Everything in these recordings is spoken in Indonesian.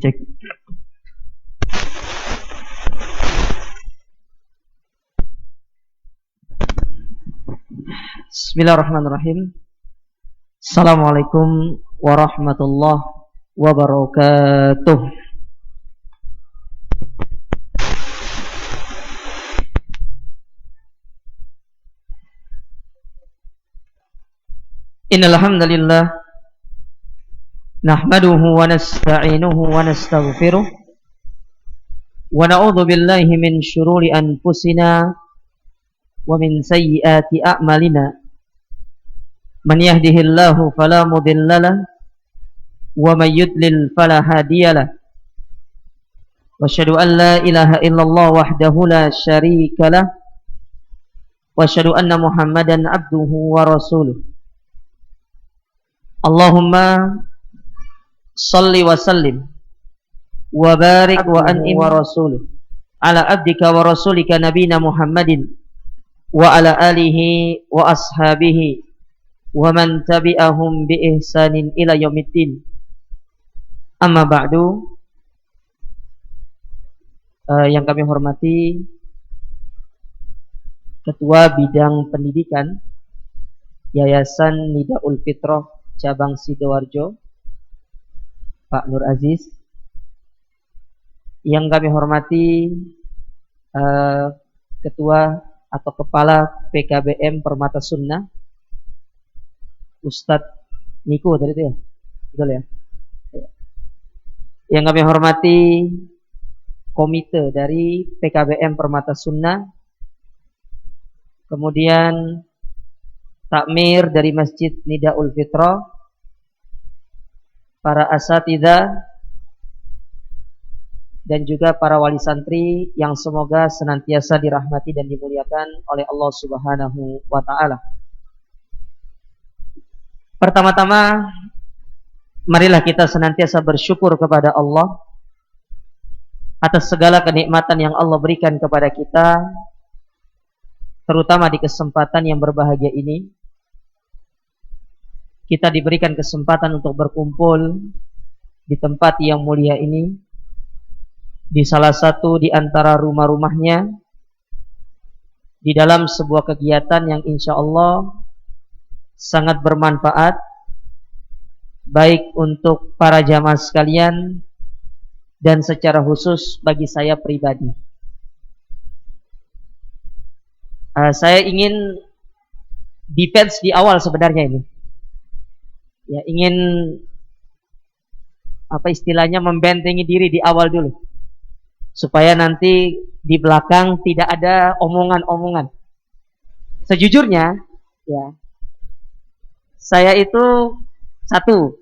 cek. Bismillahirrahmanirrahim. Assalamualaikum warahmatullahi wabarakatuh. Innal hamdalillah nahmaduhu wa nasta'inuhu wa nastaghfiruh wa na'udzu billahi min syururi anfusina wa min sayyiati a'malina. Man yahdihillahu fala mudhillalah wa may yudlil fala hadiyalah. Wa asyhadu an la ilaha illallah wahdahu la syarikalah wa asyhadu anna Muhammadan abduhu wa rasuluh. Allahumma salli wa sallim wa barik wa an'im wa rasuluh ala abdika wa rasulika nabina Muhammadin wa ala alihi wa ashabihi wa man tabi'ahum bi ihsanin ila yaumiddin. Amma ba'du. Yang kami hormati Ketua Bidang Pendidikan Yayasan Nidaul Fitrah Cabang Sidoarjo, Pak Nur Aziz. Yang kami hormati Ketua atau Kepala PKBM Permata Sunnah, Ustadz Niko tadi itu ya, betul ya. Yang kami hormati komite dari PKBM Permata Sunnah, kemudian takmir dari Masjid Nidaul Fitrah, para asatidzah, dan juga para wali santri yang semoga senantiasa dirahmati dan dimuliakan oleh Allah Subhanahu wa ta'ala. Pertama-tama, marilah kita senantiasa bersyukur kepada Allah atas segala kenikmatan yang Allah berikan kepada kita, terutama di kesempatan yang berbahagia ini. Kita diberikan kesempatan untuk berkumpul di tempat yang mulia ini, di salah satu di antara rumah-rumahnya, di dalam sebuah kegiatan yang insya Allah sangat bermanfaat, baik untuk para jamaah sekalian dan secara khusus bagi saya pribadi. Saya ingin defense di awal sebenarnya ini. Ya, ingin apa istilahnya, membentengi diri di awal dulu, supaya nanti di belakang tidak ada omongan-omongan. Sejujurnya, ya, saya itu satu,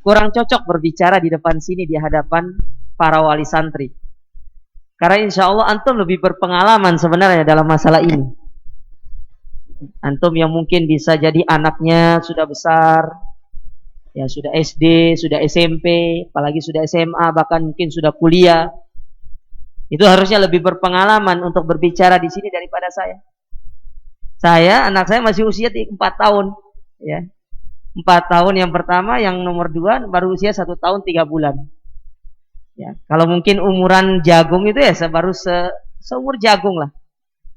kurang cocok berbicara di depan sini di hadapan para wali santri. Karena insya Allah antum lebih berpengalaman sebenarnya dalam masalah ini. Antum yang mungkin bisa jadi anaknya sudah besar, ya sudah SD, sudah SMP, apalagi sudah SMA, bahkan mungkin sudah kuliah. Itu harusnya lebih berpengalaman untuk berbicara di sini daripada saya. Anak saya masih usia 4 tahun, ya. 4 tahun yang pertama, yang nomor 2 baru usia 1 tahun 3 bulan. Ya, kalau mungkin umuran jagung itu ya baru seumur jagung lah,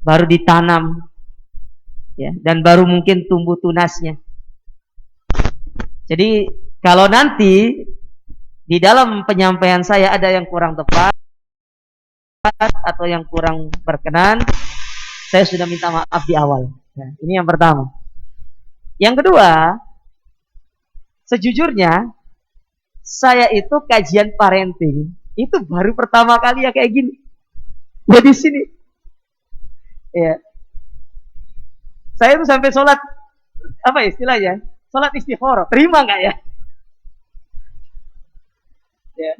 baru ditanam, ya, dan baru mungkin tumbuh tunasnya. Jadi kalau nanti di dalam penyampaian saya ada yang kurang tepat atau yang kurang berkenan, saya sudah minta maaf di awal. Nah, ini yang pertama. Yang kedua, sejujurnya saya itu kajian parenting itu baru pertama kali ya kayak gini. Ya di sini. Ya. Saya itu sampai sholat, apa istilahnya? Sholat istikharah. Terima nggak ya? Ya.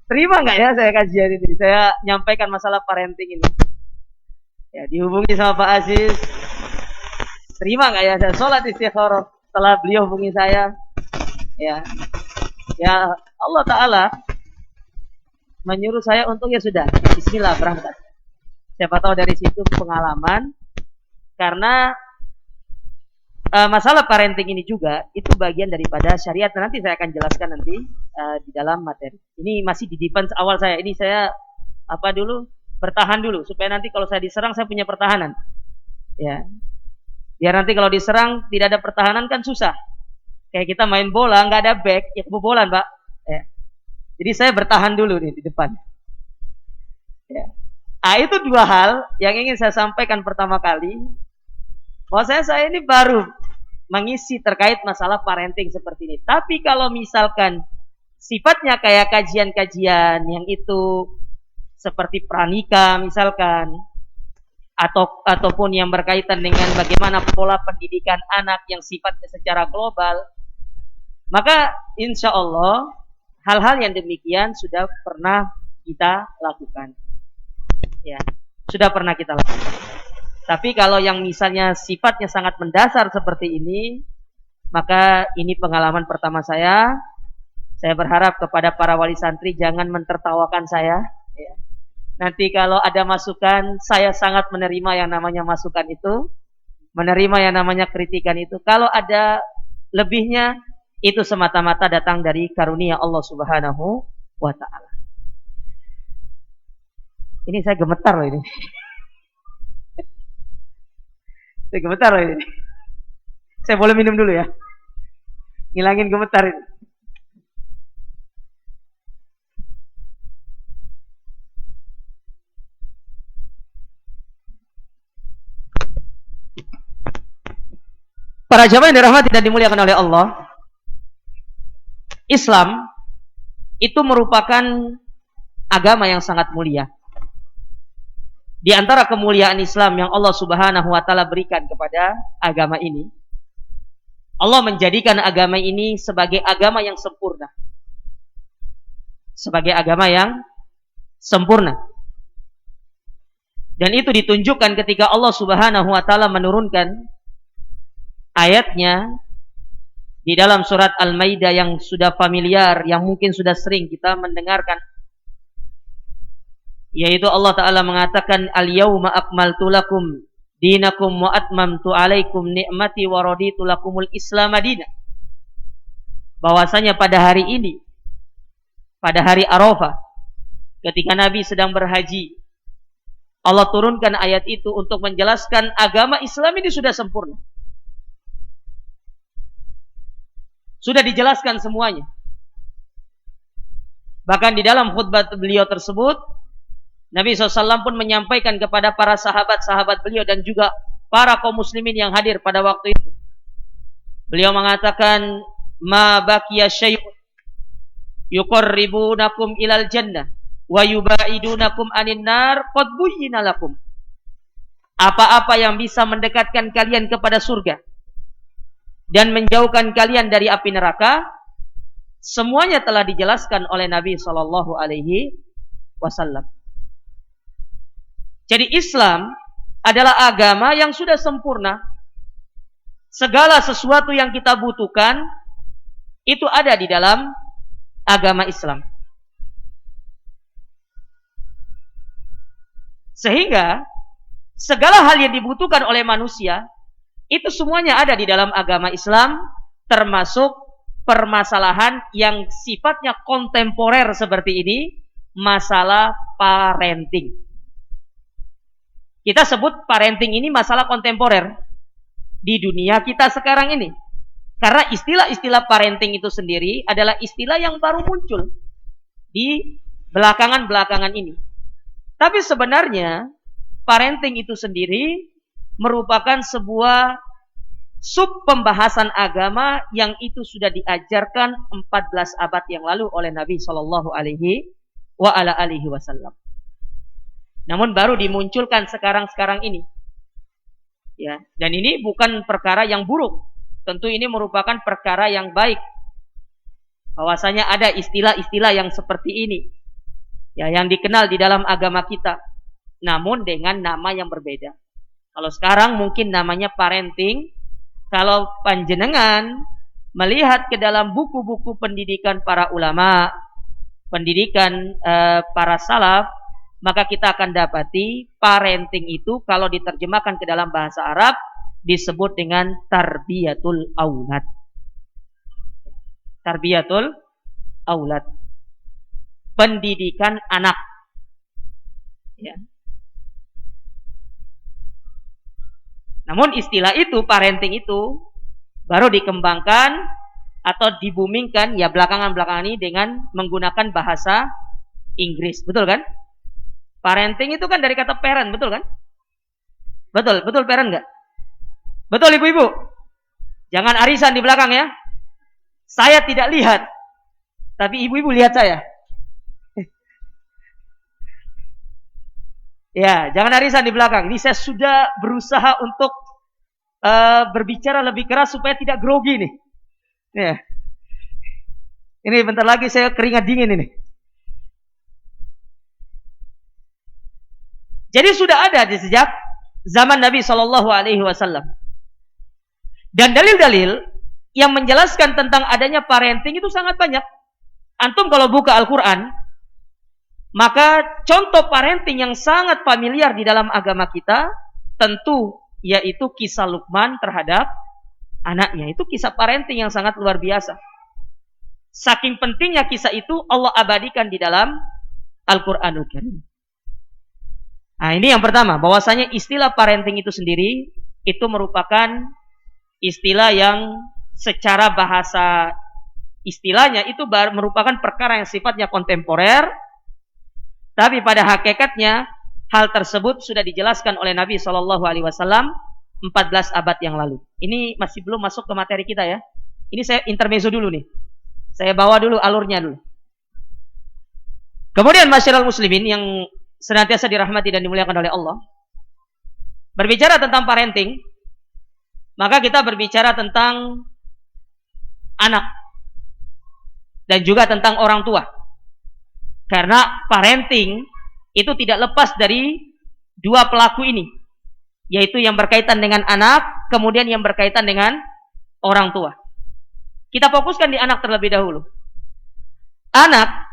Terima nggak ya saya kajian ini? Saya nyampaikan masalah parenting ini. Ya, dihubungi sama Pak Aziz. Terima nggak ya saya sholat istikharah setelah beliau hubungi saya? Ya, ya Allah Ta'ala menyuruh saya untuk ya sudah, bismillah berangkat. Siapa tahu dari situ pengalaman, karena masalah parenting ini juga itu bagian daripada syariat. Nanti saya akan jelaskan nanti di dalam materi. Ini masih di defense awal saya. Ini saya bertahan dulu supaya nanti kalau saya diserang saya punya pertahanan. Ya. Biar nanti kalau diserang tidak ada pertahanan kan susah. Kayak kita main bola nggak ada back, ya kebobolan, Pak. Ya. Jadi saya bertahan dulu nih di depan. Ya. Itu dua hal yang ingin saya sampaikan pertama kali. Bahwa saya ini baru mengisi terkait masalah parenting seperti ini. Tapi kalau misalkan sifatnya kayak kajian-kajian yang itu seperti pranikah misalkan, ataupun yang berkaitan dengan bagaimana pola pendidikan anak yang sifatnya secara global, maka insya Allah hal-hal yang demikian sudah pernah kita lakukan. Ya, sudah pernah kita lakukan. Tapi kalau yang misalnya sifatnya sangat mendasar seperti ini, maka ini pengalaman pertama saya. Saya berharap kepada para wali santri jangan mentertawakan saya. Ya. Nanti kalau ada masukan, saya sangat menerima yang namanya masukan itu, menerima yang namanya kritikan itu. Kalau ada lebihnya, itu semata-mata datang dari karunia Allah Subhanahu wa Ta'ala. Ini saya gemetar loh ini. Saya gemetar loh ini. Saya boleh minum dulu ya. Ngilangin gemetar ini. Para jamaah yang dirahmati dan dimuliakan oleh Allah, Islam itu merupakan agama yang sangat mulia. Di antara kemuliaan Islam yang Allah Subhanahu wa Ta'ala berikan kepada agama ini, Allah menjadikan agama ini sebagai agama yang sempurna. Sebagai agama yang sempurna. Dan itu ditunjukkan ketika Allah Subhanahu wa Ta'ala menurunkan ayatnya di dalam surat Al-Maidah yang sudah familiar, yang mungkin sudah sering kita mendengarkan, yaitu Allah Ta'ala mengatakan al-yawma akmaltu lakum dinakum wa atmamtu alaikum ni'mati wa raditu lakumul islam madina. Bahwasanya pada hari ini, pada hari Arafah, ketika Nabi sedang berhaji, Allah turunkan ayat itu untuk menjelaskan agama Islam ini sudah sempurna. Sudah dijelaskan semuanya. Bahkan di dalam khutbah beliau tersebut, Nabi SAW pun menyampaikan kepada para sahabat-sahabat beliau dan juga para kaum muslimin yang hadir pada waktu itu. Beliau mengatakan, ma baqiya syai'un yuqarribunakum ilal jannah wa yubaidunakum anin nar qad buyyina lakum. Apa-apa yang bisa mendekatkan kalian kepada surga dan menjauhkan kalian dari api neraka, semuanya telah dijelaskan oleh Nabi SAW. Jadi Islam adalah agama yang sudah sempurna. Segala sesuatu yang kita butuhkan itu ada di dalam agama Islam. Sehingga segala hal yang dibutuhkan oleh manusia itu semuanya ada di dalam agama Islam, termasuk permasalahan yang sifatnya kontemporer seperti ini, masalah parenting. Kita sebut parenting ini masalah kontemporer di dunia kita sekarang ini. Karena istilah-istilah parenting itu sendiri adalah istilah yang baru muncul di belakangan-belakangan ini. Tapi sebenarnya parenting itu sendiri merupakan sebuah sub pembahasan agama yang itu sudah diajarkan 14 abad yang lalu oleh Nabi Shallallahu Alaihi Wasallam. Namun baru dimunculkan sekarang ini. Ya, dan ini bukan perkara yang buruk. Tentu ini merupakan perkara yang baik. Bahwasanya ada istilah-istilah yang seperti ini. Ya, yang dikenal di dalam agama kita. Namun dengan nama yang berbeda. Kalau sekarang mungkin namanya parenting. Kalau panjenengan melihat ke dalam buku-buku pendidikan para ulama, pendidikan para salaf, maka kita akan dapati parenting itu kalau diterjemahkan ke dalam bahasa Arab disebut dengan tarbiyatul aulad. Tarbiyatul aulad. Pendidikan anak. Ya. Namun istilah itu, parenting itu baru dikembangkan atau dibumingkan ya belakangan-belakangan ini dengan menggunakan bahasa Inggris. Betul kan? Parenting itu kan dari kata parent, betul kan? Betul parent enggak? Betul ibu-ibu? Jangan arisan di belakang ya. Saya tidak lihat, tapi ibu-ibu lihat saya. Ya, jangan arisan di belakang. Ini saya sudah berusaha untuk berbicara lebih keras supaya tidak grogi nih. Ya. Ini bentar lagi saya keringat dingin ini. Jadi sudah ada di sejak zaman Nabi Shallallahu Alaihi Wasallam. Dan dalil-dalil yang menjelaskan tentang adanya parenting itu sangat banyak. Antum kalau buka Al-Quran, maka contoh parenting yang sangat familiar di dalam agama kita tentu yaitu kisah Luqman terhadap anaknya. Itu kisah parenting yang sangat luar biasa. Saking pentingnya kisah itu Allah abadikan di dalam Al-Quranul Karim. Nah, ini yang pertama, bahwasanya istilah parenting itu sendiri itu merupakan istilah yang secara bahasa istilahnya itu merupakan perkara yang sifatnya kontemporer, tapi pada hakikatnya hal tersebut sudah dijelaskan oleh Nabi Shallallahu Alaihi Wasallam 14 abad yang lalu. Ini masih belum masuk ke materi kita ya. Ini saya intermezzo dulu nih. Saya bawa dulu alurnya dulu. Kemudian masyarakat muslimin yang senantiasa dirahmati dan dimuliakan oleh Allah. Berbicara tentang parenting, maka kita berbicara tentang anak dan juga tentang orang tua. Karena parenting itu tidak lepas dari dua pelaku ini, yaitu yang berkaitan dengan anak, kemudian yang berkaitan dengan orang tua. Kita fokuskan di anak terlebih dahulu. Anak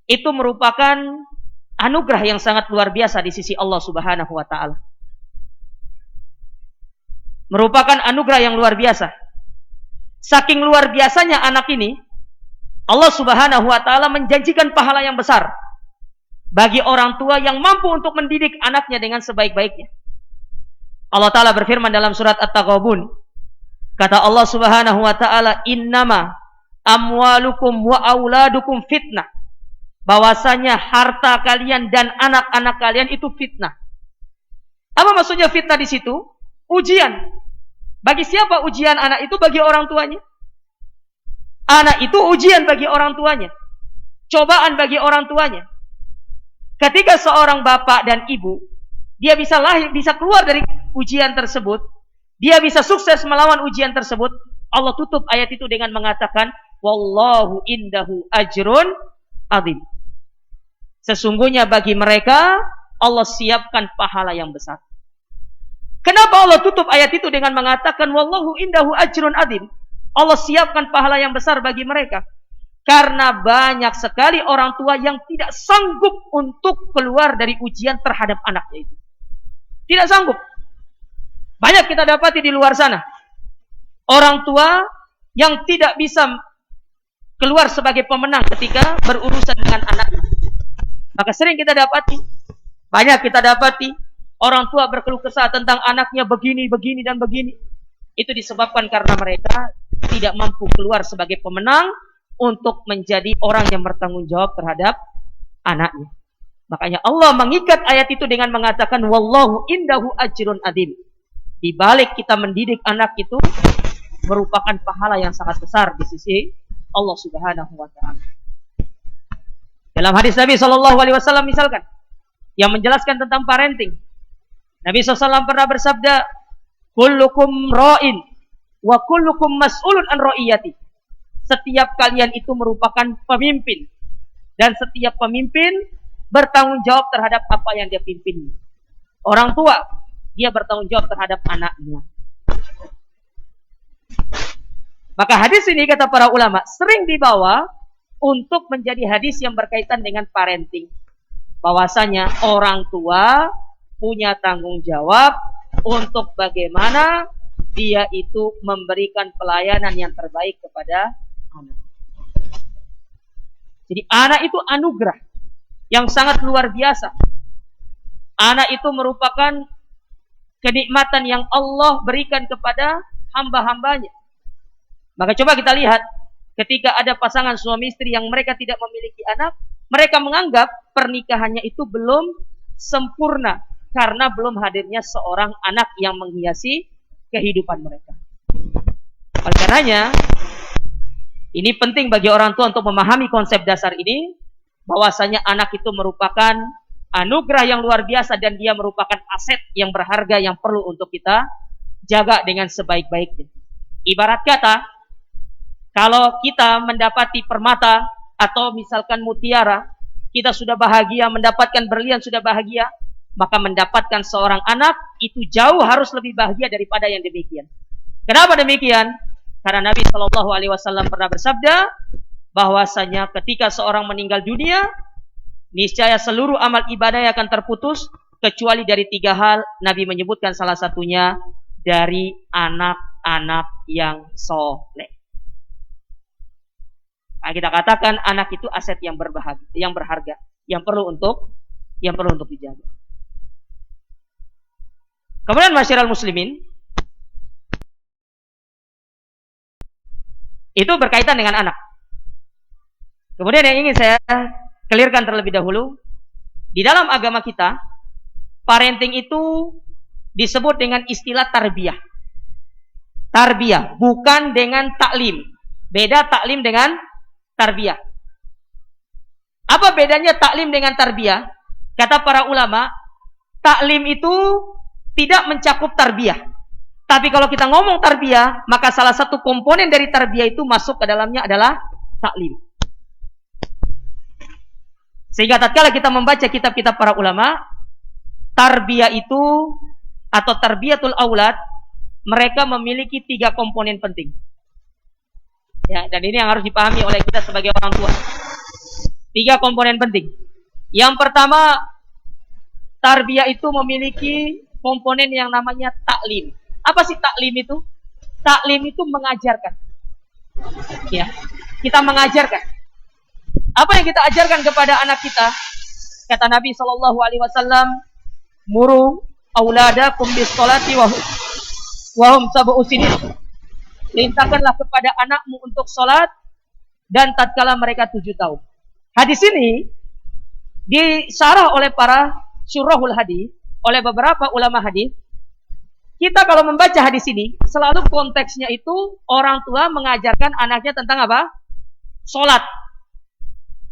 itu merupakan anugerah yang sangat luar biasa di sisi Allah Subhanahu wa taala. Merupakan anugerah yang luar biasa. Saking luar biasanya anak ini, Allah Subhanahu wa taala menjanjikan pahala yang besar bagi orang tua yang mampu untuk mendidik anaknya dengan sebaik-baiknya. Allah taala berfirman dalam surat At-Taghabun, kata Allah Subhanahu wa taala, "Innama amwalukum wa auladukum fitnah." Bahwasanya harta kalian dan anak-anak kalian itu fitnah. Apa maksudnya fitnah di situ? Ujian. Bagi siapa ujian anak itu? Bagi orang tuanya. Anak itu ujian bagi orang tuanya. Cobaan bagi orang tuanya. Ketika seorang bapak dan ibu, dia bisa lahir, bisa keluar dari ujian tersebut, dia bisa sukses melawan ujian tersebut, Allah tutup ayat itu dengan mengatakan, "Wallahu indahu ajrun adzim." Sesungguhnya bagi mereka Allah siapkan pahala yang besar. Kenapa Allah tutup ayat itu dengan mengatakan wallahu indahu ajrun adzim? Allah siapkan pahala yang besar bagi mereka. Karena banyak sekali orang tua yang tidak sanggup untuk keluar dari ujian terhadap anaknya itu. Tidak sanggup. Banyak kita dapati di luar sana. Orang tua yang tidak bisa keluar sebagai pemenang ketika berurusan dengan anaknya. Maka sering kita dapati, banyak kita dapati orang tua berkeluh kesah tentang anaknya begini, begini, dan begini. Itu disebabkan karena mereka tidak mampu keluar sebagai pemenang untuk menjadi orang yang bertanggung jawab terhadap anaknya. Makanya Allah mengikat ayat itu dengan mengatakan wallahu indahu ajrun adzim. Di balik kita mendidik anak itu merupakan pahala yang sangat besar di sisi Allah Subhanahu wa taala. Dalam hadis Nabi Shallallahu Alaihi Wasallam misalkan yang menjelaskan tentang parenting, Nabi SAW pernah bersabda, "Kullukum ra'in wa kullukum mas'ulun an ra'iyati." Setiap kalian itu merupakan pemimpin dan setiap pemimpin bertanggung jawab terhadap apa yang dia pimpin. Orang tua dia bertanggung jawab terhadap anaknya. Maka hadis ini kata para ulama sering dibawa untuk menjadi hadis yang berkaitan dengan parenting. Bahwasanya orang tua punya tanggung jawab untuk bagaimana dia itu memberikan pelayanan yang terbaik kepada anak. Jadi anak itu anugerah yang sangat luar biasa. Anak itu merupakan kenikmatan yang Allah berikan kepada hamba-hambanya. Maka coba kita lihat, ketika ada pasangan suami istri yang mereka tidak memiliki anak, mereka menganggap pernikahannya itu belum sempurna karena belum hadirnya seorang anak yang menghiasi kehidupan mereka. Oleh karenanya, ini penting bagi orang tua untuk memahami konsep dasar ini, bahwasanya anak itu merupakan anugerah yang luar biasa dan dia merupakan aset yang berharga yang perlu untuk kita jaga dengan sebaik-baiknya. Ibarat kata, kalau kita mendapati permata atau misalkan mutiara, kita sudah bahagia, mendapatkan berlian sudah bahagia, maka mendapatkan seorang anak itu jauh harus lebih bahagia daripada yang demikian. Kenapa demikian? Karena Nabi Shallallahu Alaihi Wasallam pernah bersabda bahwasanya ketika seorang meninggal dunia, niscaya seluruh amal ibadah akan terputus kecuali dari 3 hal. Nabi menyebutkan salah satunya dari anak-anak yang soleh. Nah, kita katakan anak itu aset yang berharga, yang perlu untuk dijaga. Kemudian masyiral muslimin, itu berkaitan dengan anak. Kemudian yang ingin saya clearkan terlebih dahulu, di dalam agama kita, parenting itu disebut dengan istilah tarbiyah. Tarbiyah, bukan dengan taklim. Beda taklim dengan tarbiyah. Apa bedanya taklim dengan tarbiyah? Kata para ulama, taklim itu tidak mencakup tarbiyah. Tapi kalau kita ngomong tarbiyah, maka salah satu komponen dari tarbiyah itu masuk ke dalamnya adalah taklim. Sehingga tatkala kita membaca kitab-kitab para ulama, tarbiyah itu atau tarbiyatul aulad, mereka memiliki 3 komponen penting. Ya, dan ini yang harus dipahami oleh kita sebagai orang tua. 3 komponen penting. Yang pertama, tarbiyah itu memiliki komponen yang namanya taklim. Apa sih taklim itu? Taklim itu mengajarkan. Ya, kita mengajarkan. Apa yang kita ajarkan kepada anak kita? Kata Nabi Shallallahu Alaihi Wasallam, muru auladakum bis sholati wahum sab'u sinin. Perintahkanlah kepada anakmu untuk sholat dan tatkala mereka 7 tahun. Hadis ini disarah oleh para syurahul hadis, oleh beberapa ulama hadis. Kita kalau membaca hadis ini, selalu konteksnya itu orang tua mengajarkan anaknya tentang apa? Sholat.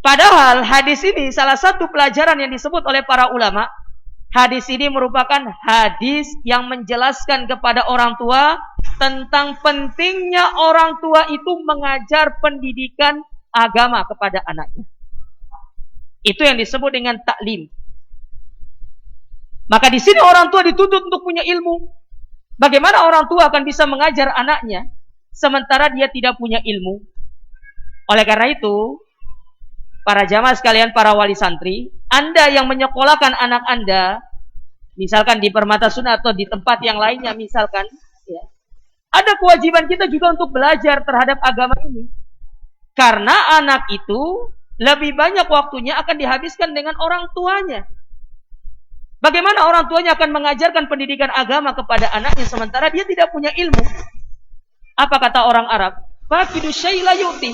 Padahal hadis ini salah satu pelajaran yang disebut oleh para ulama. Hadis ini merupakan hadis yang menjelaskan kepada orang tua tentang pentingnya orang tua itu mengajar pendidikan agama kepada anaknya. Itu yang disebut dengan taklim. Maka di sini orang tua dituntut untuk punya ilmu. Bagaimana orang tua akan bisa mengajar anaknya sementara dia tidak punya ilmu? Oleh karena itu, para jamaah sekalian, para wali santri, Anda yang menyekolahkan anak Anda, misalkan di Permata Sunnah atau di tempat yang lainnya misalkan, ya, ada kewajiban kita juga untuk belajar terhadap agama ini. Karena anak itu lebih banyak waktunya akan dihabiskan dengan orang tuanya. Bagaimana orang tuanya akan mengajarkan pendidikan agama kepada anaknya sementara dia tidak punya ilmu? Apa kata orang Arab? Faqidu syai' la yu'ti.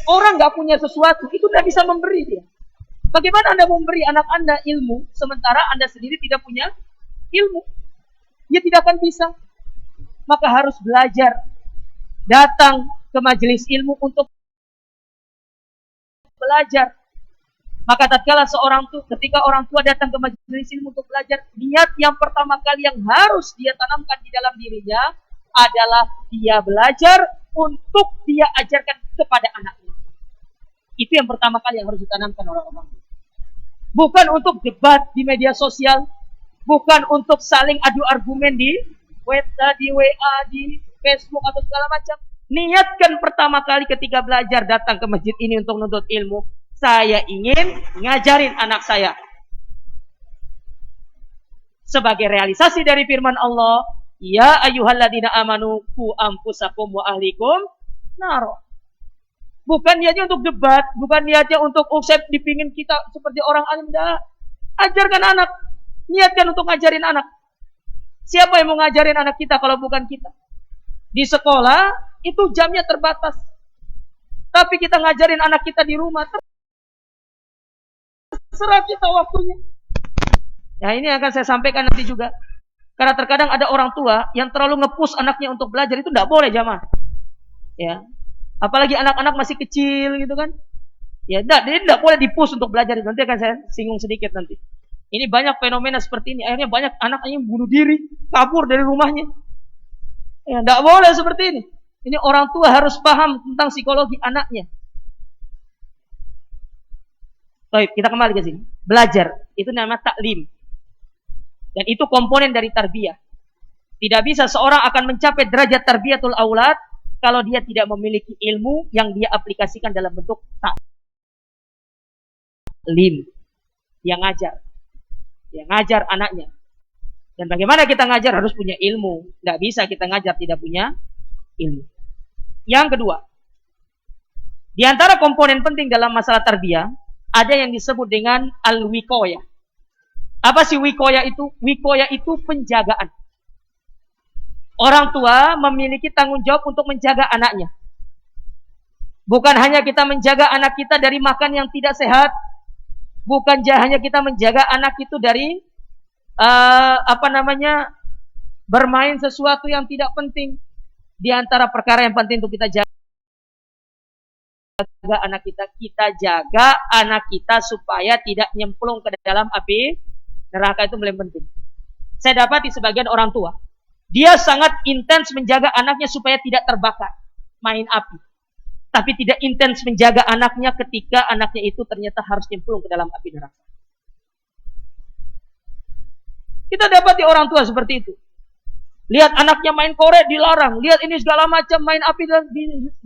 Orang nggak punya sesuatu itu tidak bisa memberi dia. Bagaimana Anda memberi anak Anda ilmu sementara Anda sendiri tidak punya ilmu? Dia tidak akan bisa. Maka harus belajar, datang ke majelis ilmu untuk belajar. Maka tatkala ketika orang tua datang ke majelis ilmu untuk belajar, niat yang pertama kali yang harus dia tanamkan di dalam dirinya adalah dia belajar untuk dia ajarkan kepada anaknya. Itu yang pertama kali yang harus ditanamkan orang-orang. Bukan untuk debat di media sosial, bukan untuk saling adu argumen di WA, di Facebook atau segala macam. Niatkan pertama kali ketika belajar datang ke masjid ini untuk menuntut ilmu. Saya ingin ngajarin anak saya. Sebagai realisasi dari firman Allah, Ya ayyuhalladzina amanu qu anfusakum wa ahlikum naro. Bukan niatnya untuk debat, bukan niatnya untuk saya dipingin kita seperti orang alim. Enggak. Ajarkan anak. Niatkan untuk ngajarin anak. Siapa yang mau ngajarin anak kita kalau bukan kita? Di sekolah itu jamnya terbatas. Tapi kita ngajarin anak kita di rumah, terserah kita waktunya. Nah, ini akan saya sampaikan nanti juga. Karena terkadang ada orang tua yang terlalu nge-push anaknya untuk belajar, itu tidak boleh jamaah. Ya. Apalagi anak-anak masih kecil gitu kan. Ya, dia tidak boleh di-push untuk belajar. Nanti akan saya singgung sedikit nanti. Ini banyak fenomena seperti ini. Akhirnya banyak anak yang bunuh diri, kabur dari rumahnya. Ya, tidak boleh seperti ini. Ini orang tua harus paham tentang psikologi anaknya. Baik, kita kembali ke sini. Belajar, itu namanya taklim. Dan itu komponen dari tarbiyah. Tidak bisa seorang akan mencapai derajat tarbiyatul aulad kalau dia tidak memiliki ilmu yang dia aplikasikan dalam bentuk taklim. Dia ngajar. Dia ngajar anaknya. Dan bagaimana kita ngajar harus punya ilmu. Tidak bisa kita ngajar tidak punya ilmu. Yang kedua, di antara komponen penting dalam masalah tarbiyah, ada yang disebut dengan al-wiqayah. Apa sih wiqayah itu? Wiqayah itu penjagaan. Orang tua memiliki tanggung jawab untuk menjaga anaknya. Bukan hanya kita menjaga anak kita dari makan yang tidak sehat. Bukan hanya kita menjaga anak itu dari bermain sesuatu yang tidak penting. Di antara perkara yang penting untuk kita jaga anak kita jaga anak kita supaya tidak nyemplung ke dalam api neraka. Itu paling penting. Saya dapati sebagian orang tua, dia sangat intens menjaga anaknya supaya tidak terbakar main api. Tapi tidak intens menjaga anaknya ketika anaknya itu ternyata harus nyemplung ke dalam api neraka. Kita dapati orang tua seperti itu. Lihat anaknya main korek dilarang, lihat ini segala macam main api dan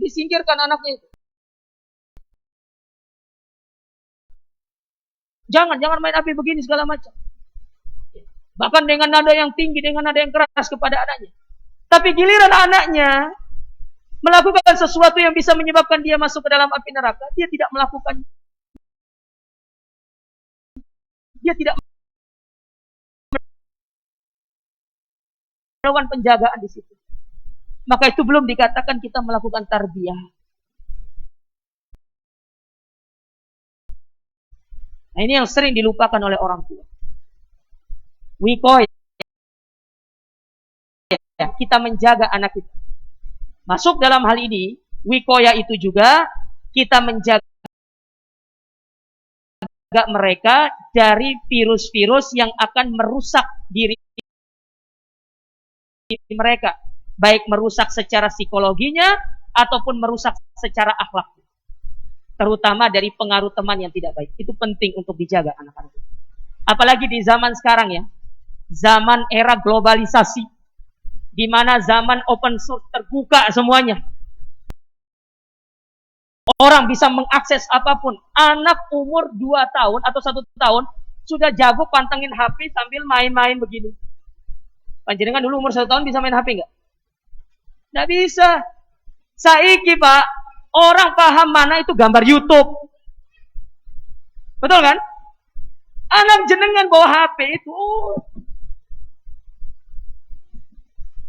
disingkirkan anaknya itu. Jangan main api begini segala macam. Bahkan dengan nada yang tinggi, dengan nada yang keras kepada anaknya. Tapi giliran anaknya melakukan sesuatu yang bisa menyebabkan dia masuk ke dalam api neraka, dia tidak melakukan. Dia tidak melakukan penjagaan di situ. Maka itu belum dikatakan kita melakukan tarbiyah. Nah, ini yang sering dilupakan oleh orang tua. Wiqayah, kita menjaga anak kita. Masuk dalam hal ini, wiqayah itu juga kita menjaga mereka dari virus-virus yang akan merusak diri mereka. Baik merusak secara psikologinya ataupun merusak secara akhlak. Terutama dari pengaruh teman yang tidak baik. Itu penting untuk dijaga anak-anak. Apalagi di zaman sekarang ya. Zaman era globalisasi. Di mana zaman open source terbuka semuanya. Orang bisa mengakses apapun. Anak umur 2 tahun atau 1 tahun sudah jago pantengin HP sambil main-main begini. Panjenengan dulu umur 1 tahun bisa main HP enggak? Enggak bisa. Saiki Pak, orang paham mana itu gambar YouTube. Betul kan? Anak jenengan bawa HP itu.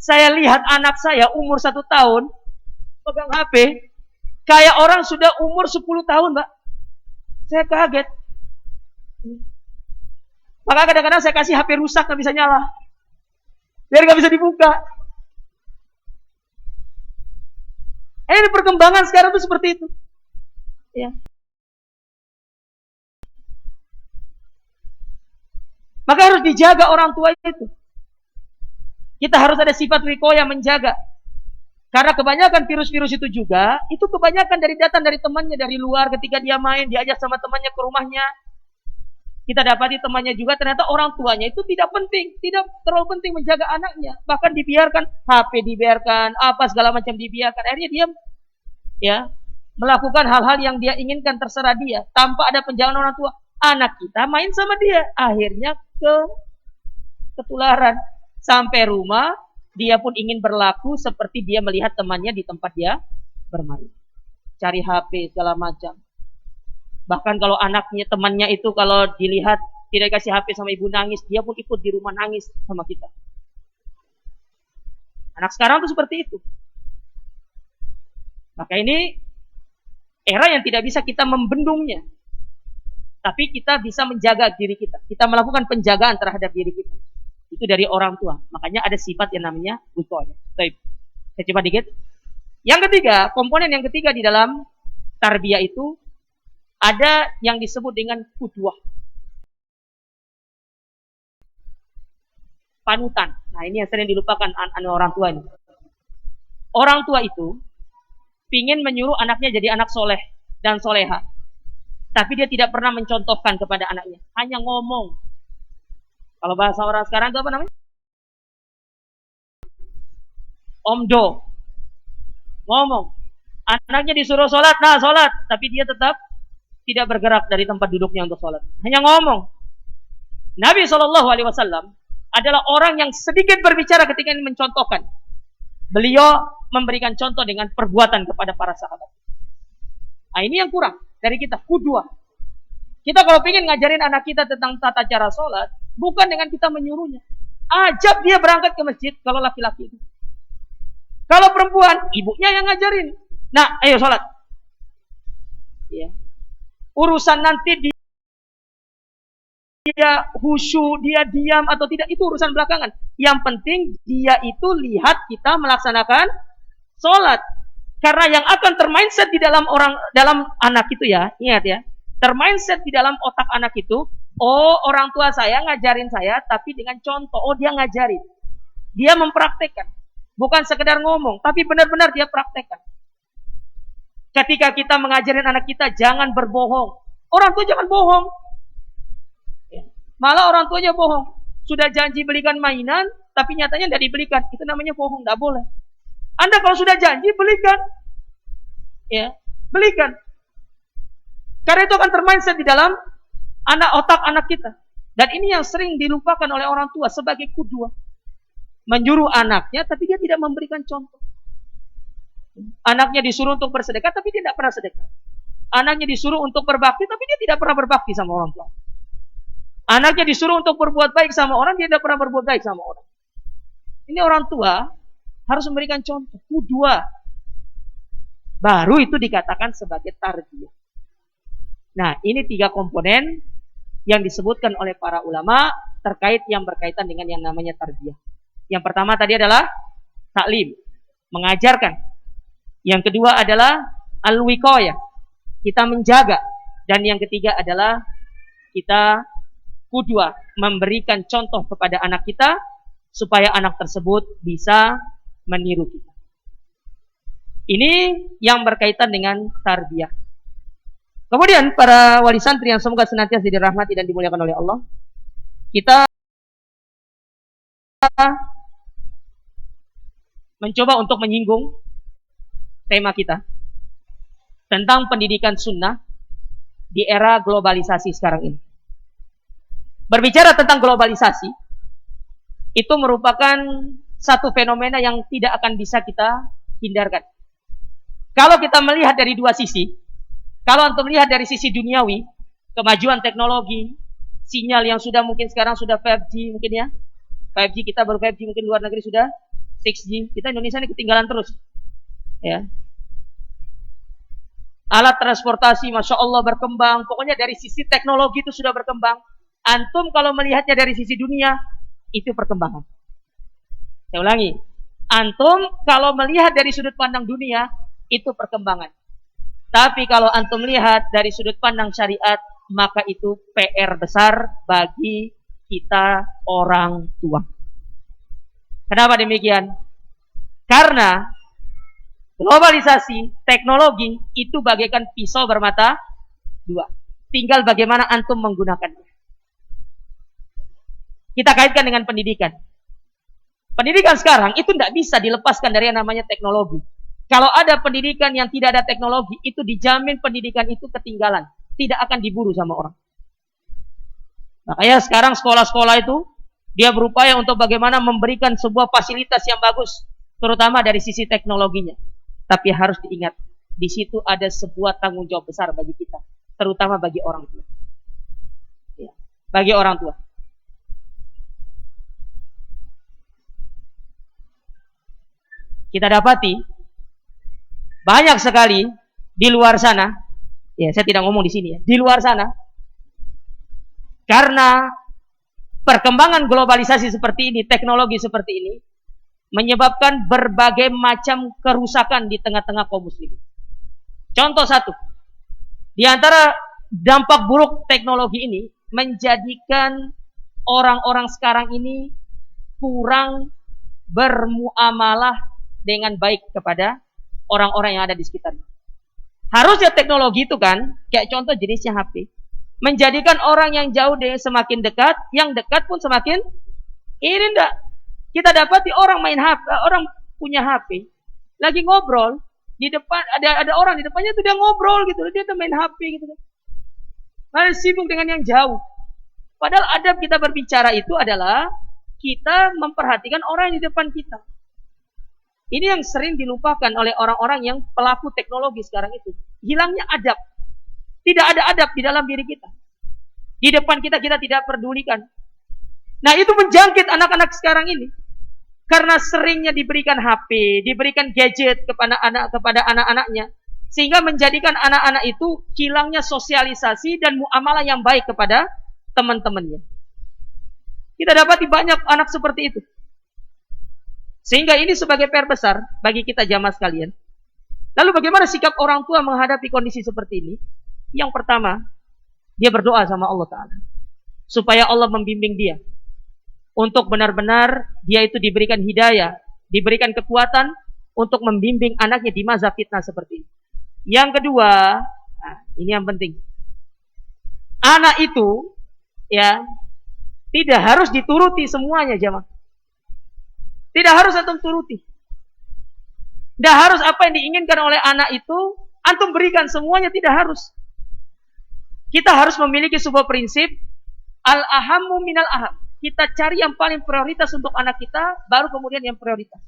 Saya lihat anak saya umur 1 tahun pegang HP, kayak orang sudah umur 10 tahun, Mbak. Saya kaget. Maka kadang-kadang saya kasih HP rusak, nggak bisa nyala. Biar nggak bisa dibuka. Ini perkembangan sekarang tuh seperti itu. Ya. Maka harus dijaga orang tua itu. Kita harus ada sifat wiqayah menjaga. Karena kebanyakan virus-virus itu juga, itu kebanyakan datang dari temannya dari luar ketika dia main, diajak sama temannya ke rumahnya. Kita dapati temannya juga ternyata orang tuanya itu tidak penting, tidak terlalu penting menjaga anaknya. Bahkan dibiarkan, HP dibiarkan, apa segala macam dibiarkan. Akhirnya dia ya melakukan hal-hal yang dia inginkan terserah dia. Tanpa ada penjagaan orang tua. Anak kita main sama dia. Akhirnya ketularan. Sampai rumah, dia pun ingin berlaku seperti dia melihat temannya di tempat dia bermain. Cari HP segala macam. Bahkan kalau anaknya, temannya itu kalau dilihat tidak dikasih HP sama ibu nangis, dia pun ikut di rumah nangis sama kita. Anak sekarang tuh seperti itu. Maka ini era yang tidak bisa kita membendungnya. Tapi kita bisa menjaga diri kita. Kita melakukan penjagaan terhadap diri kita. Itu dari orang tua. Makanya ada sifat yang namanya wiqayah. Baik. Saya coba dikit. Yang ketiga, komponen yang ketiga di dalam tarbiyah itu ada yang disebut dengan qudwah. Panutan. Nah, ini yang sering dilupakan orang tua ini. Orang tua itu ingin menyuruh anaknya jadi anak soleh dan soleha. Tapi dia tidak pernah mencontohkan kepada anaknya. Hanya ngomong. Kalau bahasa orang sekarang itu apa namanya? Omdo. Ngomong. Anaknya disuruh sholat, nah sholat. Tapi dia tetap tidak bergerak dari tempat duduknya untuk sholat. Hanya ngomong. Nabi SAW adalah orang yang sedikit berbicara ketika ini mencontohkan. Beliau memberikan contoh dengan perbuatan kepada para sahabat. Nah, ini yang kurang dari kita, qudwah. Kita kalau ingin ngajarin anak kita tentang tata cara sholat, bukan dengan kita menyuruhnya. Ajak dia berangkat ke masjid kalau laki-laki itu. Kalau perempuan, ibunya yang ngajarin. Nah, ayo sholat. Ya. Urusan nanti dia khusyuk, dia diam atau tidak, itu urusan belakangan. Yang penting dia itu lihat kita melaksanakan sholat. Karena yang akan termindset di dalam anak itu ya, ingat ya, termindset di dalam otak anak itu, oh orang tua saya ngajarin saya, tapi dengan contoh, oh dia ngajarin, dia mempraktekkan, bukan sekedar ngomong, tapi benar-benar dia praktekkan. Ketika kita mengajarin anak kita, jangan berbohong, orang tua jangan bohong, malah orang tuanya bohong, sudah janji belikan mainan, tapi nyatanya tidak dibelikan, itu namanya bohong, tidak boleh. Anda kalau sudah janji, belikan. Ya, belikan. Karena itu akan termindset di dalam otak anak kita. Dan ini yang sering dilupakan oleh orang tua sebagai qudwah. Menyuruh anaknya, tapi dia tidak memberikan contoh. Anaknya disuruh untuk bersedekah, tapi dia tidak pernah sedekah. Anaknya disuruh untuk berbakti, tapi dia tidak pernah berbakti sama orang tua. Anaknya disuruh untuk berbuat baik sama orang, dia tidak pernah berbuat baik sama orang. Ini orang tua harus memberikan contoh, qudwah. Baru itu dikatakan sebagai tarbiyah. Nah, ini 3 komponen yang disebutkan oleh para ulama terkait yang berkaitan dengan yang namanya tarbiyah. Yang pertama tadi adalah taklim, mengajarkan. Yang kedua adalah al-wiqayah, kita menjaga. Dan yang ketiga adalah kita qudwah, memberikan contoh kepada anak kita supaya anak tersebut bisa meniru kita. Ini yang berkaitan dengan tarbiyah. Kemudian para wali santri yang semoga senantiasa dirahmati dan dimuliakan oleh Allah, kita mencoba untuk menyinggung tema kita tentang pendidikan sunnah di era globalisasi sekarang ini. Berbicara tentang globalisasi, itu merupakan satu fenomena yang tidak akan bisa kita hindarkan. Kalau kita melihat dari 2 sisi, kalau untuk melihat dari sisi duniawi, kemajuan teknologi, sinyal yang sudah mungkin sekarang sudah 5G mungkin ya, 5G kita baru 5G, mungkin luar negeri sudah 6G, kita Indonesia ini ketinggalan terus. Ya. Alat transportasi, Masya Allah berkembang, pokoknya dari sisi teknologi itu sudah berkembang. Antum kalau melihatnya dari sisi dunia, itu perkembangan. Saya ulangi, antum kalau melihat dari sudut pandang dunia, itu perkembangan. Tapi kalau antum lihat dari sudut pandang syariat, maka itu PR besar bagi kita orang tua. Kenapa demikian? Karena globalisasi, teknologi itu bagaikan pisau bermata 2. Tinggal bagaimana antum menggunakannya. Kita kaitkan dengan pendidikan. Pendidikan sekarang itu tidak bisa dilepaskan dari yang namanya teknologi. Kalau ada pendidikan yang tidak ada teknologi, itu dijamin pendidikan itu ketinggalan. Tidak akan diburu sama orang. Makanya sekarang sekolah-sekolah itu Dia berupaya untuk bagaimana memberikan sebuah fasilitas yang bagus, terutama dari sisi teknologinya. Tapi harus diingat, di situ ada sebuah tanggung jawab besar bagi kita, terutama bagi orang tua. Ya, bagi orang tua. Kita dapati banyak sekali di luar sana, ya saya tidak ngomong di sini ya, di luar sana, karena perkembangan globalisasi seperti ini, teknologi seperti ini, menyebabkan berbagai macam kerusakan di tengah-tengah kaum muslimin. Contoh satu, di antara dampak buruk teknologi ini, menjadikan orang-orang sekarang ini kurang bermuamalah dengan baik kepada orang-orang yang ada di sekitarnya. Harusnya teknologi itu kan, kayak contoh jenisnya HP, menjadikan orang yang jauh semakin dekat, yang dekat pun semakin ini enggak. Kita dapati orang main HP, orang punya HP, lagi ngobrol di depan, ada orang di depannya tuh dia ngobrol gitu, dia tuh main HP gitu. Malah sibuk dengan yang jauh. Padahal adab kita berbicara itu adalah kita memperhatikan orang yang di depan kita. Ini yang sering dilupakan oleh orang-orang yang pelaku teknologi sekarang itu. Hilangnya adab. Tidak ada adab di dalam diri kita. Di depan kita, kita tidak pedulikan. Nah, itu menjangkit anak-anak sekarang ini. Karena seringnya diberikan HP, diberikan gadget kepada anak-anaknya. Sehingga menjadikan anak-anak itu hilangnya sosialisasi dan muamalah yang baik kepada teman-temannya. Kita dapati banyak anak seperti itu. Sehingga ini sebagai PR besar bagi kita jamaah sekalian. Lalu bagaimana sikap orang tua menghadapi kondisi seperti ini? Yang pertama, dia berdoa sama Allah Ta'ala. Supaya Allah membimbing dia. Untuk benar-benar dia itu diberikan hidayah. Diberikan kekuatan untuk membimbing anaknya di masa fitnah seperti ini. Yang kedua, nah, ini yang penting. Anak itu ya tidak harus dituruti semuanya jamaah. Tidak harus antum turuti. Tidak harus apa yang diinginkan oleh anak itu antum berikan semuanya, tidak harus. Kita harus memiliki sebuah prinsip al-ahammu minal aham. Kita cari yang paling prioritas untuk anak kita, baru kemudian yang prioritas.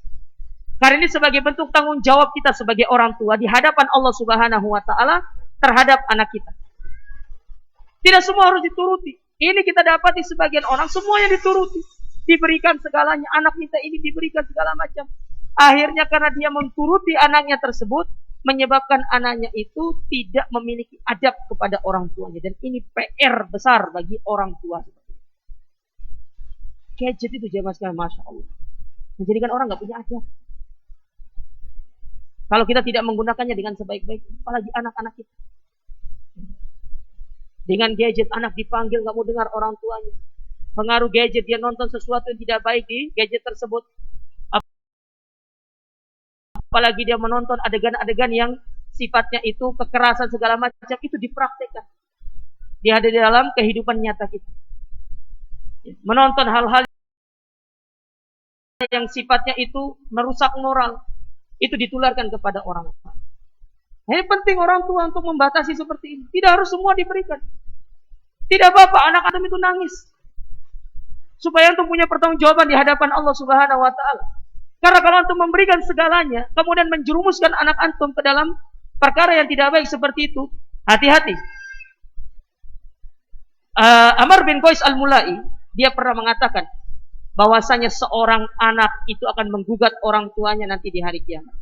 Karena ini sebagai bentuk tanggung jawab kita sebagai orang tua di hadapan Allah Subhanahu wa taala terhadap anak kita. Tidak semua harus dituruti. Ini kita dapati sebagian orang semuanya dituruti. Diberikan segalanya, anak minta ini diberikan segala macam. Akhirnya karena dia menturuti anaknya tersebut, menyebabkan anaknya itu tidak memiliki adab kepada orang tuanya. Dan ini PR besar bagi orang tua. Gadget itu jamaah sekalian, Masya Allah, menjadikan orang gak punya adab. Kalau kita tidak menggunakannya dengan sebaik-baik, apalagi anak-anak kita. Dengan gadget, anak dipanggil gak mau dengar orang tuanya. Pengaruh gadget, dia nonton sesuatu yang tidak baik di gadget tersebut. Apalagi dia menonton adegan-adegan yang sifatnya itu kekerasan segala macam, itu dipraktekkan. Dia ada di dalam kehidupan nyata kita. Menonton hal-hal yang sifatnya itu merusak moral, itu ditularkan kepada orang. Ini penting orang tua untuk membatasi seperti ini. Tidak harus semua diberikan. Tidak apa-apa anak antum itu nangis, supaya antum punya pertanggungjawaban di hadapan Allah Subhanahu wa taala. Karena kalau antum memberikan segalanya, kemudian menjerumuskan anak antum ke dalam perkara yang tidak baik seperti itu, hati-hati. Amr bin Qais al-Mulai, dia pernah mengatakan bahwasanya seorang anak itu akan menggugat orang tuanya nanti di hari kiamat.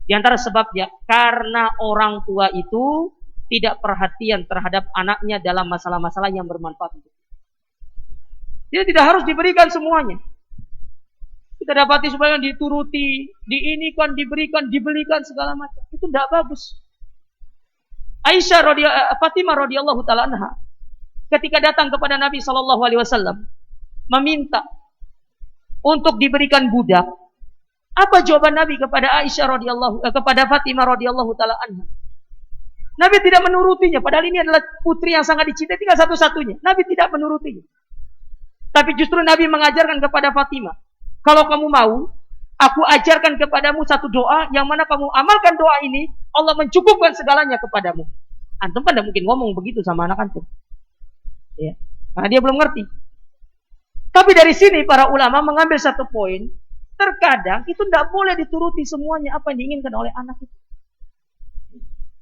Di antara sebabnya karena orang tua itu tidak perhatian terhadap anaknya dalam masalah-masalah yang bermanfaat. Dia tidak harus diberikan semuanya. Kita dapati supaya dituruti, diinikan, diberikan, dibelikan segala macam. Itu tidak bagus. Fatimah radhiyallahu taala anha ketika datang kepada Nabi sallallahu alaihi wasallam meminta untuk diberikan budak. Apa jawaban Nabi kepada kepada Fatimah radhiyallahu taala anha? Nabi tidak menurutinya, padahal ini adalah putri yang sangat dicintai, tinggal satu-satunya. Nabi tidak menurutinya. Tapi justru Nabi mengajarkan kepada Fatimah, kalau kamu mau, aku ajarkan kepadamu satu doa, yang mana kamu amalkan doa ini, Allah mencukupkan segalanya kepadamu. Antum kan tidak mungkin ngomong begitu sama anak antum. Ya. Karena dia belum ngerti. Tapi dari sini para ulama mengambil satu poin, terkadang itu tidak boleh dituruti semuanya apa yang diinginkan oleh anak itu.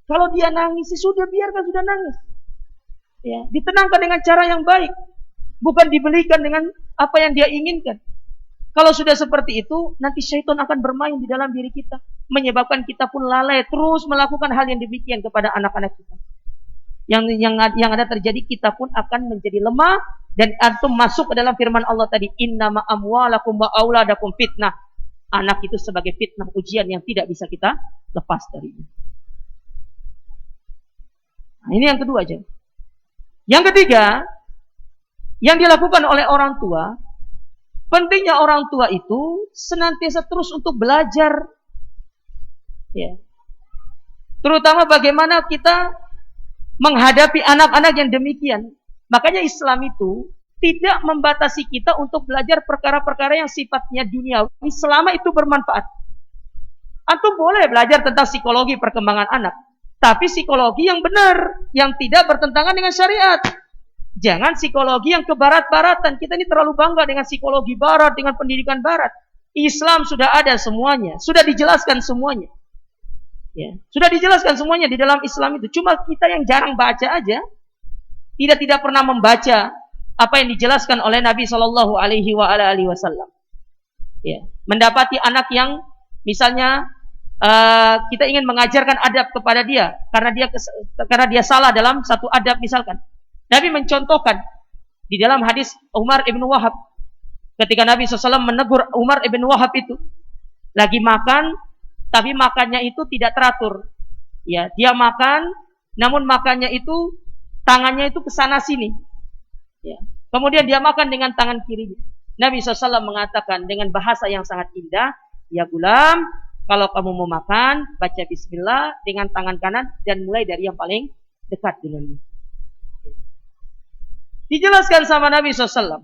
Kalau dia nangis, sudah biarkan sudah nangis. Ya, ditenangkan dengan cara yang baik, bukan dibelikan dengan apa yang dia inginkan. Kalau sudah seperti itu, nanti syaitan akan bermain di dalam diri kita, menyebabkan kita pun lalai terus melakukan hal yang demikian kepada anak-anak kita. Yang ada terjadi, kita pun akan menjadi lemah, dan antum masuk ke dalam firman Allah tadi, innama amwalakum wa auladakum fitnah. Anak itu sebagai fitnah, ujian yang tidak bisa kita lepas darinya. Nah, ini yang kedua aja. Yang ketiga, yang dilakukan oleh orang tua, pentingnya orang tua itu senantiasa terus untuk belajar, ya. Terutama bagaimana kita menghadapi anak-anak yang demikian. Makanya Islam itu tidak membatasi kita untuk belajar perkara-perkara yang sifatnya duniawi selama itu bermanfaat. Antum boleh belajar tentang psikologi perkembangan anak, tapi psikologi yang benar, yang tidak bertentangan dengan syariat. Jangan psikologi yang kebarat-baratan. Kita ini terlalu bangga dengan psikologi barat, dengan pendidikan barat. Islam sudah ada semuanya, sudah dijelaskan semuanya. Ya, sudah dijelaskan semuanya di dalam Islam itu. Cuma kita yang jarang baca aja, tidak pernah membaca apa yang dijelaskan oleh Nabi Shallallahu Alaihi Wasallam. Ya, mendapati anak yang misalnya kita ingin mengajarkan adab kepada dia karena dia salah dalam satu adab misalkan. Nabi mencontohkan di dalam hadis Umar ibn Wahab, ketika Nabi SAW menegur Umar ibn Wahab itu lagi makan, tapi makannya itu tidak teratur. Ya, dia makan, namun makannya itu tangannya itu ke sana sini. Ya. Kemudian dia makan dengan tangan kirinya. Nabi SAW mengatakan dengan bahasa yang sangat indah, ya gulam, kalau kamu mau makan, baca bismillah dengan tangan kanan dan mulai dari yang paling dekat denganmu. Dijelaskan sama Nabi SAW.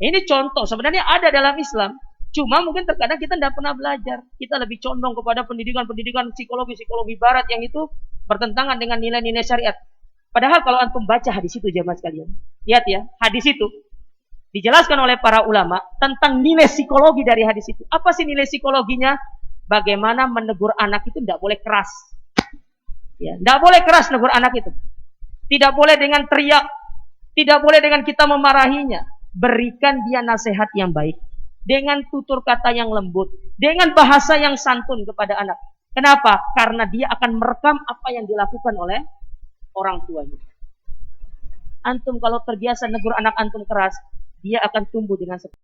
Ini contoh sebenarnya ada dalam Islam. Cuma mungkin terkadang kita tidak pernah belajar. Kita lebih condong kepada pendidikan psikologi barat yang itu bertentangan dengan nilai-nilai syariat. Padahal kalau antum baca hadis itu jemaah sekalian, lihat ya, hadis itu dijelaskan oleh para ulama tentang nilai psikologi dari hadis itu. Apa sih nilai psikologinya? Bagaimana menegur anak itu tidak boleh keras. Ya, tidak boleh keras negur anak itu. Tidak boleh dengan teriak. Tidak boleh dengan kita memarahinya. Berikan dia nasihat yang baik. Dengan tutur kata yang lembut. Dengan bahasa yang santun kepada anak. Kenapa? Karena dia akan merekam apa yang dilakukan oleh orang tuanya. Antum kalau terbiasa negur anak antum keras, dia akan tumbuh dengan seperti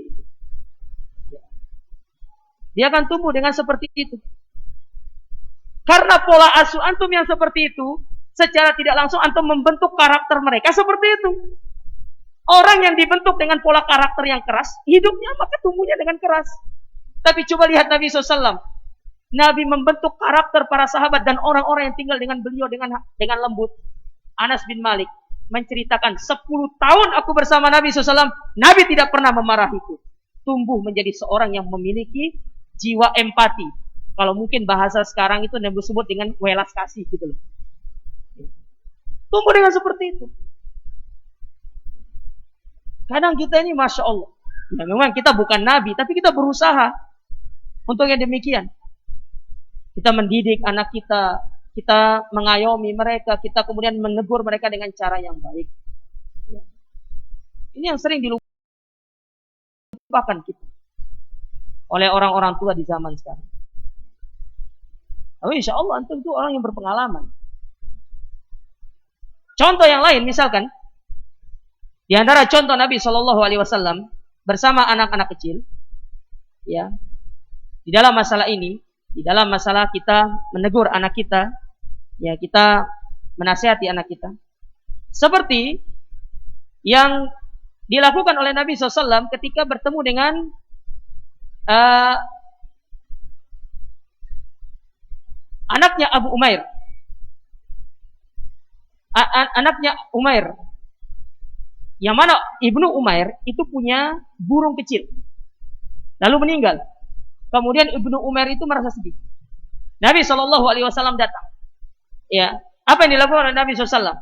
itu. Dia akan tumbuh dengan seperti itu. Karena pola asuh antum yang seperti itu, secara tidak langsung antum membentuk karakter mereka seperti itu. Orang yang dibentuk dengan pola karakter yang keras, hidupnya maka tumbuhnya dengan keras. Tapi coba lihat Nabi SAW. Nabi membentuk karakter para sahabat dan orang-orang yang tinggal dengan beliau dengan lembut. Anas bin Malik menceritakan 10 tahun aku bersama Nabi SAW, Nabi tidak pernah memarahiku. Tumbuh menjadi seorang yang memiliki jiwa empati. Kalau mungkin bahasa sekarang itu yang disebut dengan welas kasih gitu loh. Tumbuh dengan seperti itu. Kadang kita ini Masya Allah. Ya memang kita bukan Nabi, tapi kita berusaha untuk yang demikian. Kita mendidik anak kita, kita mengayomi mereka, kita kemudian menegur mereka dengan cara yang baik. Ya. Ini yang sering dilupakan kita oleh orang-orang tua di zaman sekarang. Tapi insya Allah antum itu orang yang berpengalaman. Contoh yang lain misalkan, di antara contoh Nabi Shallallahu Alaihi Wasallam bersama anak-anak kecil, ya, di dalam masalah ini, di dalam masalah kita menegur anak kita, ya kita menasihati anak kita, seperti yang dilakukan oleh Nabi SAW ketika bertemu dengan anaknya Abu Umair, anaknya Umair, yang mana Ibnu Umair itu punya burung kecil, lalu meninggal. Kemudian Ibnu Umair itu merasa sedih. Nabi SAW datang. Ya, apa yang dilakukan oleh Nabi SAW?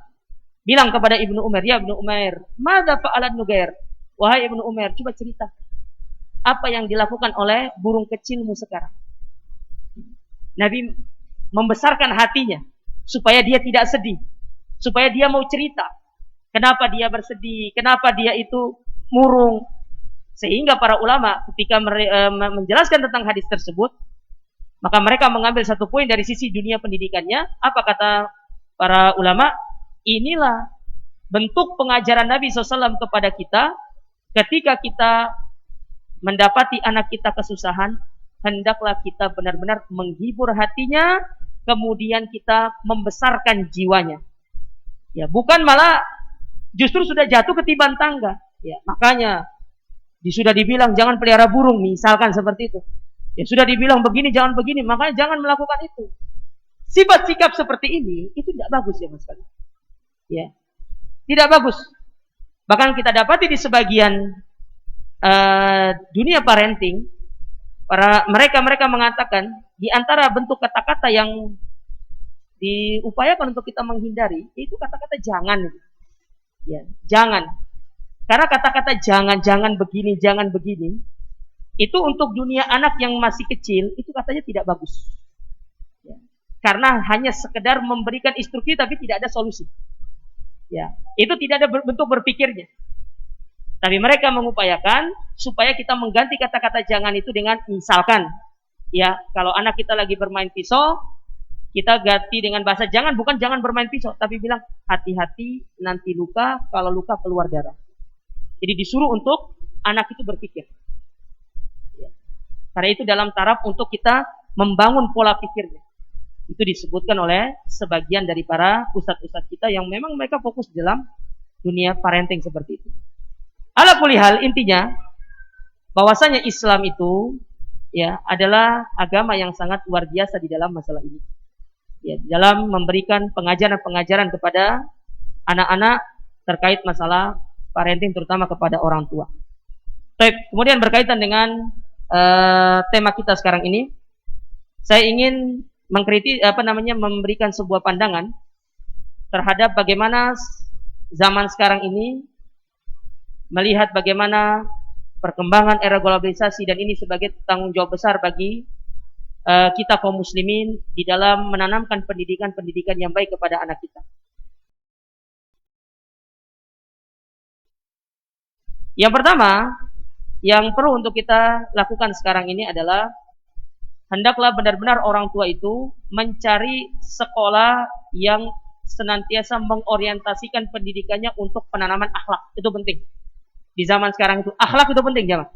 bilang kepada Ibnu Umar, "Ya Ibnu Umar, madza fa'alan Nugair?" Wahai Ibnu Umar, coba cerita apa yang dilakukan oleh burung kecilmu sekarang. Nabi membesarkan hatinya supaya dia tidak sedih, supaya dia mau cerita kenapa dia bersedih, kenapa dia itu murung. Sehingga para ulama ketika menjelaskan tentang hadis tersebut, maka mereka mengambil satu poin dari sisi dunia pendidikannya. Apa kata para ulama? Inilah bentuk pengajaran Nabi SAW kepada kita ketika kita mendapati anak kita kesusahan, hendaklah kita benar-benar menghibur hatinya, kemudian kita membesarkan jiwanya. Ya, bukan malah justru sudah jatuh ketiban tangga. Ya, makanya sudah dibilang jangan pelihara burung, misalkan seperti itu. Ya, sudah dibilang begini, jangan begini, makanya jangan melakukan itu. Sifat sikap seperti ini itu tidak bagus ya Mas. Ya, tidak bagus. Bahkan kita dapati di sebagian dunia parenting, mereka mengatakan di antara bentuk kata-kata yang diupayakan untuk kita menghindari itu kata-kata jangan. Ya, jangan. Karena kata-kata jangan begini, jangan begini, itu untuk dunia anak yang masih kecil itu katanya tidak bagus. Ya. Karena hanya sekedar memberikan instruksi tapi tidak ada solusi. Ya, itu tidak ada bentuk berpikirnya. Tapi mereka mengupayakan supaya kita mengganti kata-kata jangan itu dengan misalkan, ya kalau anak kita lagi bermain pisau, kita ganti dengan bahasa jangan, bukan jangan bermain pisau, tapi bilang hati-hati nanti luka, kalau luka keluar darah. Jadi disuruh untuk anak itu berpikir. Ya. Karena itu dalam taraf untuk kita membangun pola pikirnya. Itu disebutkan oleh sebagian dari para ustadz-ustadz kita yang memang mereka fokus dalam dunia parenting seperti itu. Ala kulli hal, intinya bahwasanya Islam itu ya adalah agama yang sangat luar biasa di dalam masalah ini. Ya, dalam memberikan pengajaran-pengajaran kepada anak-anak terkait masalah parenting terutama kepada orang tua. Baik, kemudian berkaitan dengan tema kita sekarang ini, saya ingin memberikan sebuah pandangan terhadap bagaimana zaman sekarang ini melihat bagaimana perkembangan era globalisasi, dan ini sebagai tanggung jawab besar bagi kita kaum muslimin di dalam menanamkan pendidikan yang baik kepada anak kita. Yang pertama yang perlu untuk kita lakukan sekarang ini adalah hendaklah benar-benar orang tua itu mencari sekolah yang senantiasa mengorientasikan pendidikannya untuk penanaman akhlak. Itu penting. Di zaman sekarang itu akhlak itu penting, jemaah.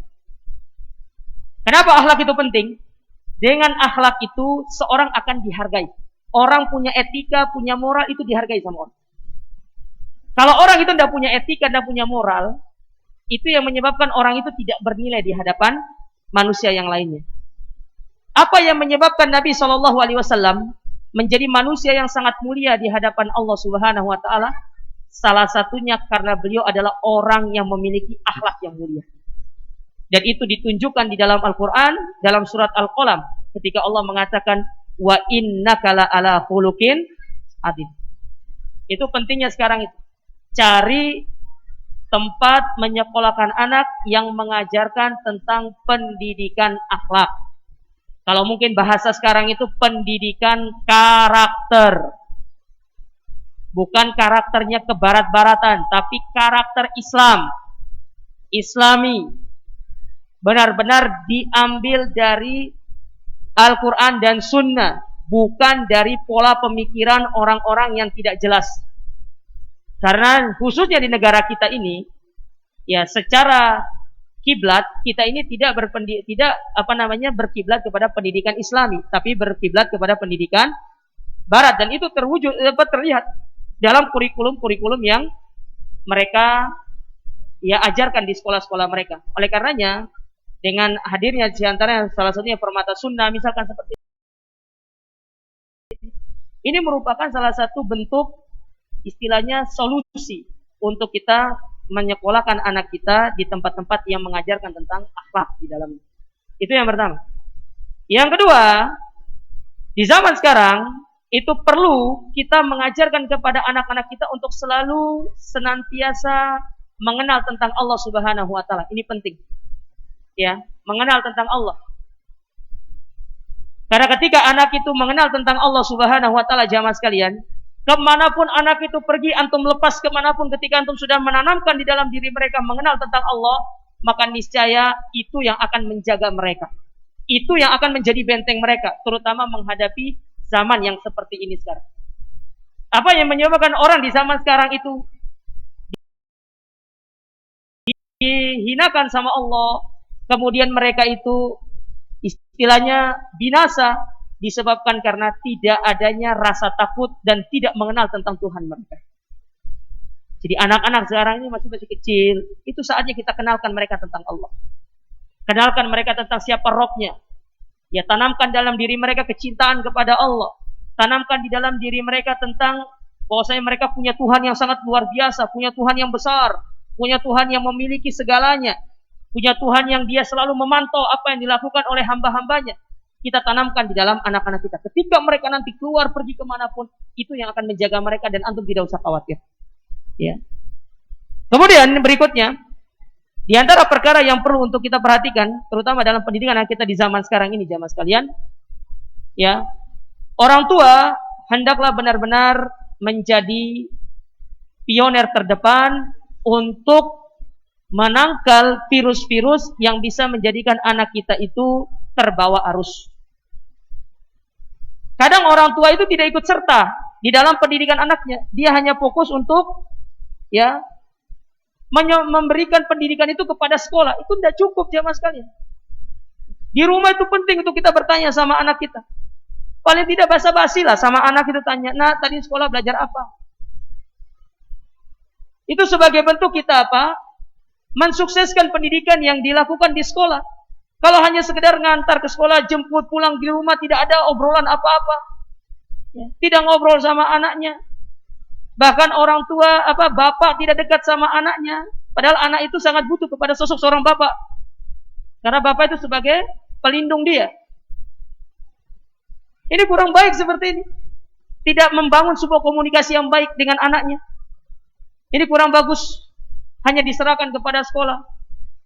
Kenapa akhlak itu penting? Dengan akhlak itu seorang akan dihargai. Orang punya etika, punya moral itu dihargai sama orang. Kalau orang itu tidak punya etika, tidak punya moral, itu yang menyebabkan orang itu tidak bernilai di hadapan manusia yang lainnya. Apa yang menyebabkan Nabi SAW menjadi manusia yang sangat mulia di hadapan Allah Subhanahu Wa Taala? Salah satunya karena beliau adalah orang yang memiliki akhlak yang mulia. Dan itu ditunjukkan di dalam Al-Quran, dalam surat Al-Qalam, ketika Allah mengatakan, wa innaka la ala khuluqin adzim. Itu pentingnya sekarang itu. Cari tempat menyekolahkan anak yang mengajarkan tentang pendidikan akhlak. Kalau mungkin bahasa sekarang itu pendidikan karakter. Bukan karakternya kebarat-baratan, tapi karakter Islam. Islami. Benar-benar diambil dari Al-Quran dan Sunnah. Bukan dari pola pemikiran orang-orang yang tidak jelas. Karena khususnya di negara kita ini, ya secara kiblat kita ini tidak berkiblat kepada pendidikan Islami, tapi berkiblat kepada pendidikan Barat, dan itu terlihat dalam kurikulum yang mereka ya ajarkan di sekolah-sekolah mereka. Oleh karenanya dengan hadirnya di antara salah satunya Permata Sunnah misalkan seperti ini merupakan salah satu bentuk istilahnya solusi untuk kita menyekolahkan anak kita di tempat-tempat yang mengajarkan tentang akhlak di dalamnya. Itu yang pertama. Yang kedua, di zaman sekarang itu perlu kita mengajarkan kepada anak-anak kita untuk selalu senantiasa mengenal tentang Allah Subhanahu wa taala. Ini penting. Ya, mengenal tentang Allah. Karena ketika anak itu mengenal tentang Allah Subhanahu wa taala, jamaah sekalian, kemanapun anak itu pergi, antum lepas kemanapun, ketika antum sudah menanamkan di dalam diri mereka mengenal tentang Allah, maka niscaya itu yang akan menjaga mereka. Itu yang akan menjadi benteng mereka, terutama menghadapi zaman yang seperti ini sekarang. Apa yang menyebabkan orang di zaman sekarang itu dihinakan sama Allah, kemudian mereka itu istilahnya binasa, disebabkan karena tidak adanya rasa takut dan tidak mengenal tentang Tuhan mereka. Jadi anak-anak sekarang ini masih kecil, itu saatnya kita kenalkan mereka tentang Allah. Kenalkan mereka tentang siapa Rabb-nya. Ya, tanamkan dalam diri mereka kecintaan kepada Allah. Tanamkan di dalam diri mereka tentang bahwasanya mereka punya Tuhan yang sangat luar biasa, punya Tuhan yang besar, punya Tuhan yang memiliki segalanya, punya Tuhan yang dia selalu memantau apa yang dilakukan oleh hamba-hambanya. Kita tanamkan di dalam anak-anak kita. Ketika mereka nanti keluar pergi kemanapun, itu yang akan menjaga mereka dan antum tidak usah khawatir. Ya. Kemudian berikutnya, di antara perkara yang perlu untuk kita perhatikan, terutama dalam pendidikan anak kita di zaman sekarang ini, jamaah sekalian, ya, orang tua hendaklah benar-benar menjadi pioner terdepan untuk menangkal virus-virus yang bisa menjadikan anak kita itu terbawa arus. Kadang orang tua itu tidak ikut serta di dalam pendidikan anaknya. Dia hanya fokus untuk ya memberikan pendidikan itu kepada sekolah. Itu tidak cukup, jamaah sekalian. Di rumah itu penting untuk kita bertanya sama anak kita. Paling tidak basa-basi lah sama anak itu tanya, "Nah, tadi sekolah belajar apa?" Itu sebagai bentuk kita apa? Mensukseskan pendidikan yang dilakukan di sekolah. Kalau hanya sekedar ngantar ke sekolah, jemput pulang di rumah, tidak ada obrolan apa-apa, ya, tidak ngobrol sama anaknya. Bahkan orang tua, bapak tidak dekat sama anaknya. Padahal anak itu sangat butuh kepada sosok seorang bapak. Karena bapak itu sebagai pelindung dia. Ini kurang baik seperti ini. Tidak membangun sebuah komunikasi yang baik dengan anaknya. Ini kurang bagus. Hanya diserahkan kepada sekolah.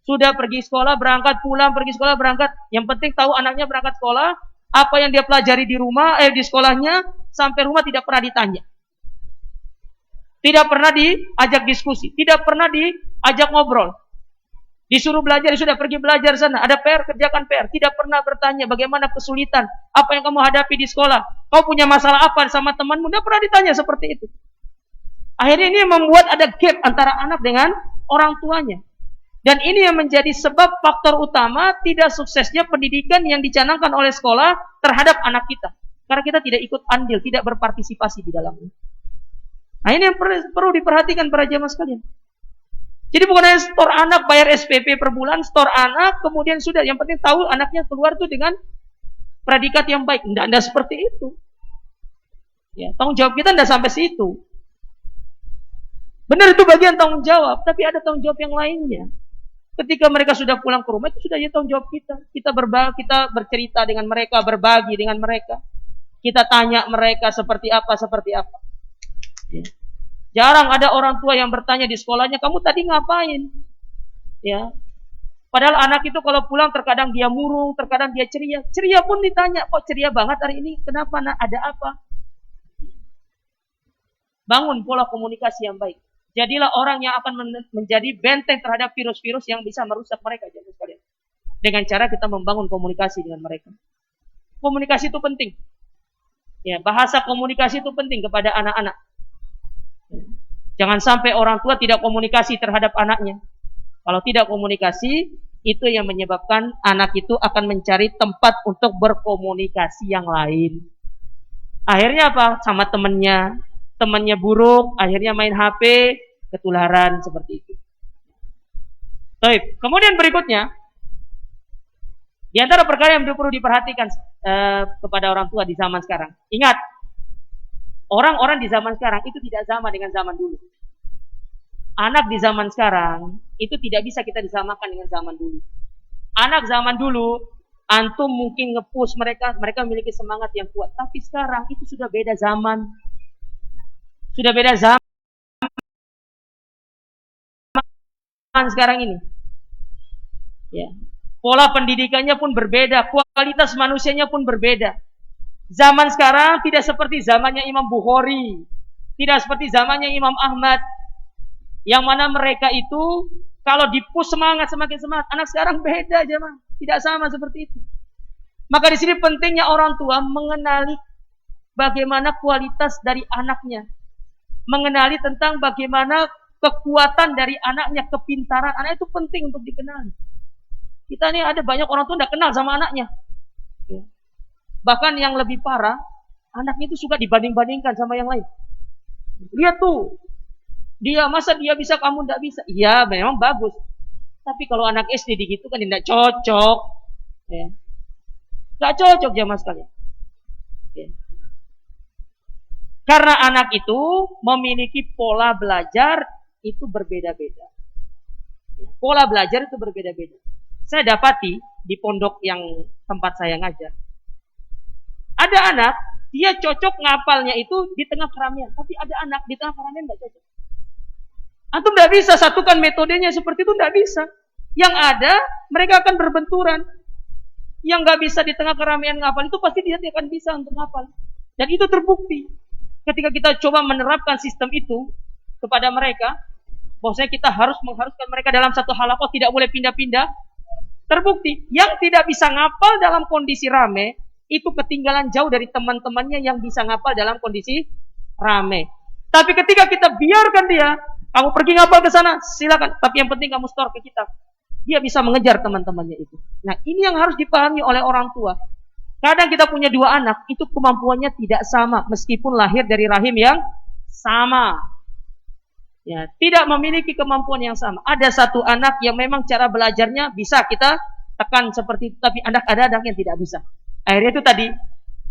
Sudah pergi sekolah, berangkat, pulang, pergi sekolah, berangkat. Yang penting tahu anaknya berangkat sekolah, apa yang dia pelajari di rumah, di sekolahnya, sampai rumah tidak pernah ditanya. Tidak pernah diajak diskusi, tidak pernah diajak ngobrol. Disuruh belajar, sudah pergi belajar sana. Ada PR, kerjakan PR. Tidak pernah bertanya bagaimana kesulitan, apa yang kamu hadapi di sekolah. Kau punya masalah apa sama temanmu, tidak pernah ditanya seperti itu. Akhirnya ini membuat ada gap antara anak dengan orang tuanya. Dan ini yang menjadi sebab faktor utama tidak suksesnya pendidikan yang dicanangkan oleh sekolah terhadap anak kita. Karena kita tidak ikut andil, tidak berpartisipasi di dalamnya. Nah, ini yang perlu diperhatikan para jamaah sekalian. Jadi bukan hanya store anak, bayar SPP per bulan, store anak, kemudian sudah. Yang penting tahu anaknya keluar tuh dengan predikat yang baik. Tidak seperti itu. Ya, tanggung jawab kita tidak sampai situ. Benar itu bagian tanggung jawab, tapi ada tanggung jawab yang lainnya. Ketika mereka sudah pulang ke rumah, itu sudah jadi tanggung jawab kita. Kita bercerita dengan mereka, berbagi dengan mereka. Kita tanya mereka seperti apa. Ya. Jarang ada orang tua yang bertanya di sekolahnya, "Kamu tadi ngapain?" Ya. Padahal anak itu kalau pulang terkadang dia murung, terkadang dia ceria. Ceria pun ditanya, "Kok ceria banget hari ini? Kenapa, Nak? Ada apa?" Bangun pola komunikasi yang baik. Jadilah orang yang akan menjadi benteng terhadap virus-virus yang bisa merusak mereka, jemaah sekalian. Dengan cara kita membangun komunikasi dengan mereka. Komunikasi itu penting. Ya, bahasa komunikasi itu penting kepada anak-anak. Jangan sampai orang tua tidak komunikasi terhadap anaknya. Kalau tidak komunikasi, itu yang menyebabkan anak itu akan mencari tempat untuk berkomunikasi yang lain. Akhirnya apa? Sama temannya buruk, akhirnya main HP, ketularan seperti itu. Baik, kemudian berikutnya, di antara perkara yang perlu diperhatikan kepada orang tua di zaman sekarang. Ingat, orang-orang di zaman sekarang itu tidak sama dengan zaman dulu. Anak di zaman sekarang itu tidak bisa kita disamakan dengan zaman dulu. Anak zaman dulu, Antum mungkin nge-push mereka, mereka memiliki semangat yang kuat. Tapi sekarang itu sudah beda zaman. Sudah beda zaman sekarang ini. Ya. Pola pendidikannya pun berbeda, kualitas manusianya pun berbeda. Zaman sekarang tidak seperti zamannya Imam Bukhari, tidak seperti zamannya Imam Ahmad, yang mana mereka itu kalau dipush semangat, semakin semangat. Anak sekarang beda jemaah, tidak sama seperti itu. Maka di sini pentingnya orang tua mengenali bagaimana kualitas dari anaknya, mengenali tentang bagaimana kekuatan dari anaknya, kepintaran anak itu penting untuk dikenali. Kita ini ada banyak orang tua tidak kenal sama anaknya. Bahkan yang lebih parah, anaknya itu suka dibanding-bandingkan sama yang lain. Lihat tuh, dia masa dia bisa kamu tidak bisa? Iya, memang bagus. Tapi kalau anak SD gitu kan tidak cocok. Tidak cocok jamaah sekalian. Karena anak itu memiliki pola belajar itu berbeda-beda. Pola belajar itu berbeda-beda. Saya dapati di pondok yang tempat saya ngajar. Ada anak, dia cocok ngapalnya itu di tengah keramaian. Tapi ada anak di tengah keramaian tidak cocok. Antum tidak bisa satukan metodenya seperti itu, tidak bisa. Yang ada, mereka akan berbenturan. Yang nggak bisa di tengah keramaian ngapal itu pasti dia tidak akan bisa untuk ngapal. Dan itu terbukti. Ketika kita coba menerapkan sistem itu kepada mereka, bahwasanya kita harus mengharuskan mereka dalam satu halaqah tidak boleh pindah-pindah. Terbukti, yang tidak bisa ngapal dalam kondisi rame, itu ketinggalan jauh dari teman-temannya yang bisa ngapal dalam kondisi rame. Tapi ketika kita biarkan dia, kamu pergi ngapal ke sana, silakan. Tapi yang penting kamu store ke kita. Dia bisa mengejar teman-temannya itu. Nah, ini yang harus dipahami oleh orang tua. Kadang kita punya dua anak, itu kemampuannya tidak sama, meskipun lahir dari rahim yang sama. Ya, tidak memiliki kemampuan yang sama. Ada satu anak yang memang cara belajarnya bisa kita tekan seperti itu, tapi ada anak yang tidak bisa. Akhirnya itu tadi,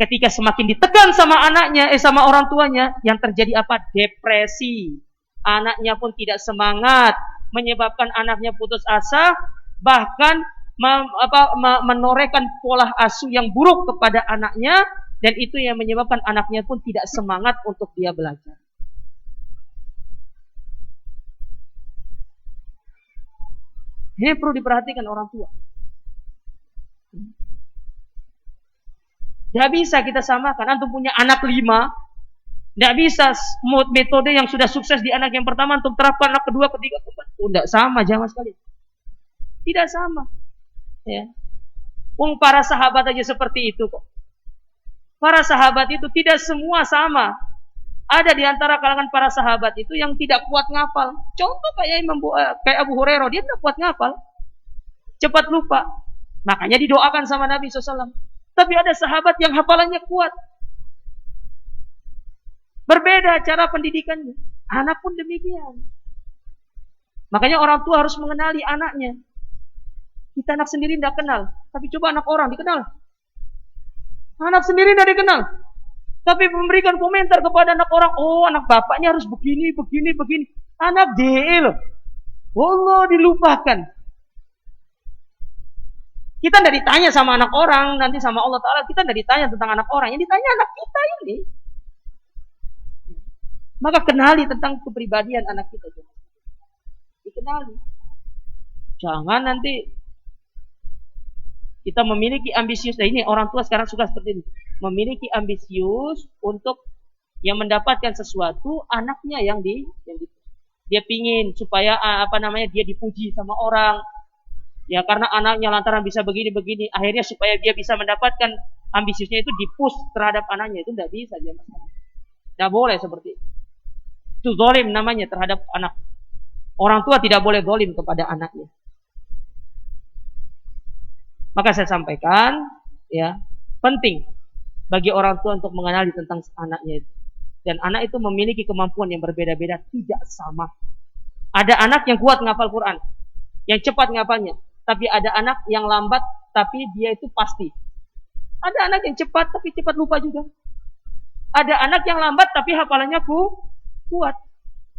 ketika semakin ditekan sama anaknya, sama orang tuanya, yang terjadi apa? Depresi. Anaknya pun tidak semangat, menyebabkan anaknya putus asa, bahkan menorehkan pola asuh yang buruk kepada anaknya, dan itu yang menyebabkan anaknya pun tidak semangat untuk dia belajar. Ini perlu diperhatikan orang tua. Tidak bisa kita samakan. Antum punya anak 5, tidak bisa metode yang sudah sukses di anak yang pertama untuk terapkan anak kedua, ketiga, keempat. Tidak sama jamaah sekali. Tidak sama. Ya. Para sahabat aja seperti itu kok. Para sahabat itu tidak semua sama. Ada di antara kalangan para sahabat itu yang tidak kuat ngapal. Contoh kayak Abu Hurairah, dia tidak kuat ngapal. Cepat lupa. Makanya didoakan sama Nabi SAW. Tapi ada sahabat yang hafalannya kuat. Berbeda cara pendidikannya. Anak pun demikian. Makanya orang tua harus mengenali anaknya. Kita anak sendiri tidak kenal. Tapi coba anak orang dikenal. Anak sendiri tidak dikenal. Tapi memberikan komentar kepada anak orang. Oh, anak bapaknya harus begini, begini, begini. Anak DE loh. Allah dilupakan. Kita tidak ditanya sama anak orang. Nanti sama Allah Ta'ala. Kita tidak ditanya tentang anak orang. Yang ditanya anak kita ini. Maka kenali tentang kepribadian anak kita. Dikenali. Jangan nanti kita memiliki ambisius. Nah, ini orang tua sekarang suka seperti ini. Memiliki ambisius untuk yang mendapatkan sesuatu, anaknya yang dia pingin supaya dia dipuji sama orang. Ya karena anaknya lantaran bisa begini-begini, akhirnya supaya dia bisa mendapatkan ambisiusnya itu dipush terhadap anaknya, itu tidak bisa dia. Tidak boleh seperti itu. Itu zalim namanya terhadap anak. Orang tua tidak boleh zalim kepada anaknya. Maka saya sampaikan, ya, penting bagi orang tua untuk mengenali tentang anaknya itu. Dan anak itu memiliki kemampuan yang berbeda-beda, tidak sama. Ada anak yang kuat ngapal Quran, yang cepat ngapalnya. Tapi ada anak yang lambat, tapi dia itu pasti. Ada anak yang cepat, tapi cepat lupa juga. Ada anak yang lambat, tapi hafalannya kuat.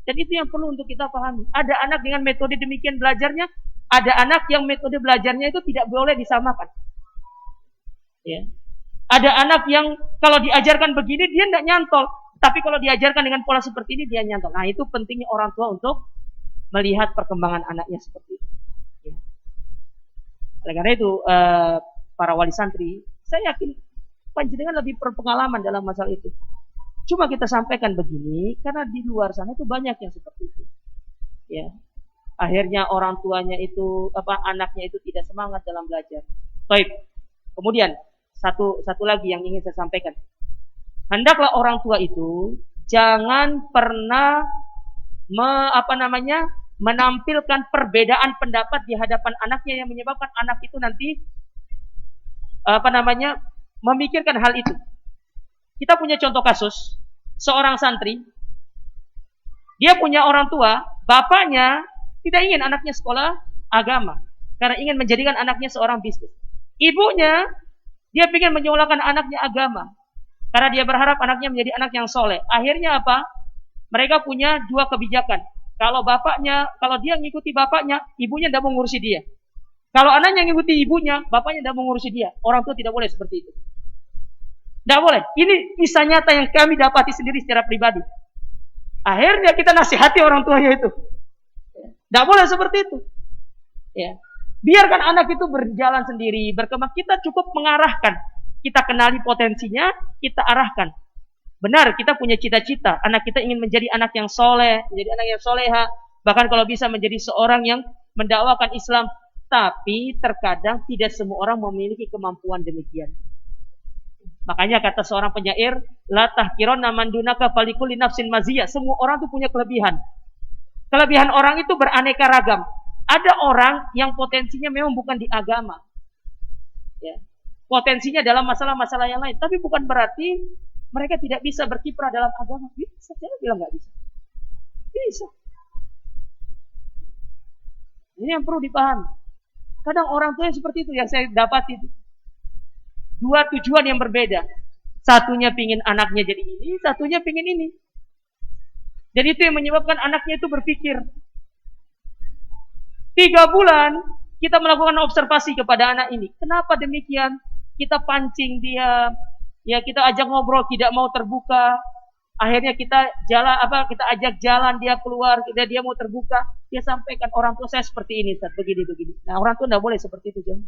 Dan itu yang perlu untuk kita pahami. Ada anak dengan metode demikian belajarnya, ada anak yang metode belajarnya itu tidak boleh disamakan. Ya. Ada anak yang kalau diajarkan begini dia tidak nyantol, tapi kalau diajarkan dengan pola seperti ini dia nyantol. Nah, itu pentingnya orang tua untuk melihat perkembangan anaknya seperti itu. Ya. Oleh karena itu, para wali santri, saya yakin panjenengan lebih berpengalaman dalam masalah itu. Cuma kita sampaikan begini karena di luar sana itu banyak yang seperti itu. Ya. Akhirnya orang tuanya itu anaknya itu tidak semangat dalam belajar. Baik. Kemudian satu lagi yang ingin saya sampaikan. Hendaklah orang tua itu jangan pernah menampilkan perbedaan pendapat di hadapan anaknya yang menyebabkan anak itu nanti memikirkan hal itu. Kita punya contoh kasus seorang santri, dia punya orang tua, bapaknya tidak ingin anaknya sekolah agama karena ingin menjadikan anaknya seorang bisnis. Ibunya dia ingin menyekolahkan anaknya agama karena dia berharap anaknya menjadi anak yang soleh. Akhirnya apa? Mereka punya dua kebijakan. Kalau dia mengikuti bapaknya, ibunya tidak mengurusi dia. Kalau anaknya mengikuti ibunya, bapaknya tidak mengurusi dia. Orang tua tidak boleh seperti itu. Tidak boleh. Ini kisah nyata yang kami dapati sendiri secara pribadi. Akhirnya kita nasihati orang tuanya itu. Tidak boleh seperti itu. Ya. Biarkan anak itu berjalan sendiri, berkembang. Kita cukup mengarahkan. Kita kenali potensinya, kita arahkan. Benar, kita punya cita-cita. Anak kita ingin menjadi anak yang soleh, menjadi anak yang soleha. Bahkan kalau bisa menjadi seorang yang mendakwakan Islam. Tapi terkadang tidak semua orang memiliki kemampuan demikian. Makanya kata seorang penyair, la tahkironna man dunaka falikuli nafsin maziyah. Semua orang itu punya kelebihan. Kelebihan orang itu beraneka ragam. Ada orang yang potensinya memang bukan di agama. Ya. Potensinya dalam masalah-masalah yang lain. Tapi bukan berarti mereka tidak bisa berkiprah dalam agama. Bisa, saya bilang nggak bisa. Bisa. Ini yang perlu dipahami. Kadang orang tua seperti itu yang saya dapati. Dua tujuan yang berbeda. Satunya pingin anaknya jadi ini, satunya pingin ini. Jadi itu yang menyebabkan anaknya itu berpikir. 3 bulan kita melakukan observasi kepada anak ini. Kenapa demikian? Kita pancing dia, ya kita ajak ngobrol tidak mau terbuka. Akhirnya kita ajak jalan dia keluar, dia mau terbuka. Dia sampaikan orang tua saya seperti ini, Ustaz, begini. Nah, orang tua tidak boleh seperti itu, jangan.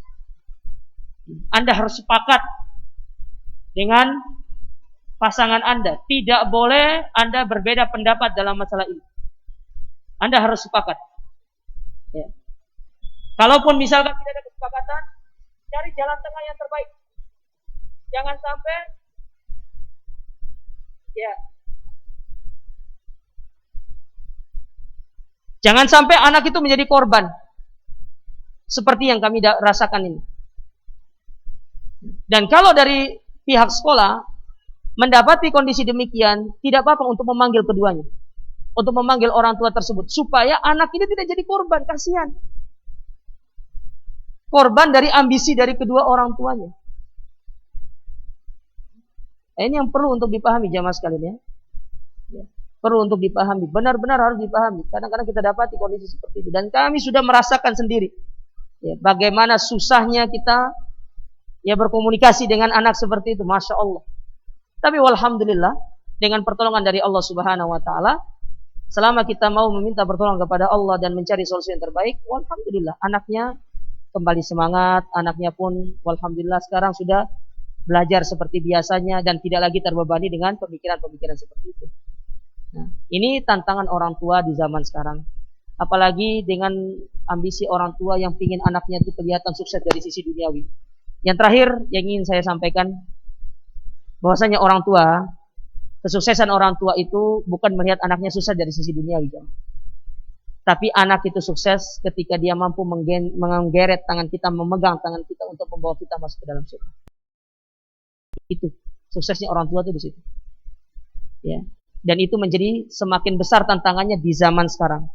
Anda harus sepakat dengan pasangan Anda. Tidak boleh Anda berbeda pendapat dalam masalah ini. Anda harus sepakat. Ya. Kalaupun misalkan tidak ada kesepakatan, cari jalan tengah yang terbaik. Jangan sampai jangan sampai anak itu menjadi korban. Seperti yang kami rasakan ini. Dan kalau dari pihak sekolah mendapati kondisi demikian, tidak apa-apa untuk memanggil keduanya. Untuk memanggil orang tua tersebut. Supaya anak ini tidak jadi korban. Kasihan. Korban dari ambisi dari kedua orang tuanya. Nah, ini yang perlu untuk dipahami jamaah sekalian ya. Perlu untuk dipahami. Benar-benar harus dipahami. Kadang-kadang kita dapati kondisi seperti itu. Dan kami sudah merasakan sendiri. Ya, bagaimana susahnya kita berkomunikasi dengan anak seperti itu. Masya Allah. Tapi walhamdulillah. Dengan pertolongan dari Allah subhanahu wa ta'ala. Selama kita mau meminta pertolongan kepada Allah dan mencari solusi yang terbaik. Walhamdulillah. Anaknya kembali semangat, anaknya pun walhamdulillah sekarang sudah belajar seperti biasanya dan tidak lagi terbebani dengan pemikiran-pemikiran seperti itu. Nah, ini tantangan orang tua di zaman sekarang. Apalagi dengan ambisi orang tua yang ingin anaknya itu kelihatan sukses dari sisi duniawi. Yang terakhir yang ingin saya sampaikan, bahwasanya orang tua, kesuksesan orang tua itu bukan melihat anaknya sukses dari sisi duniawi. Tapi anak itu sukses ketika dia mampu menggeret tangan kita, memegang tangan kita untuk membawa kita masuk ke dalam surga. Itu suksesnya orang tua itu di situ. Ya. Dan itu menjadi semakin besar tantangannya di zaman sekarang.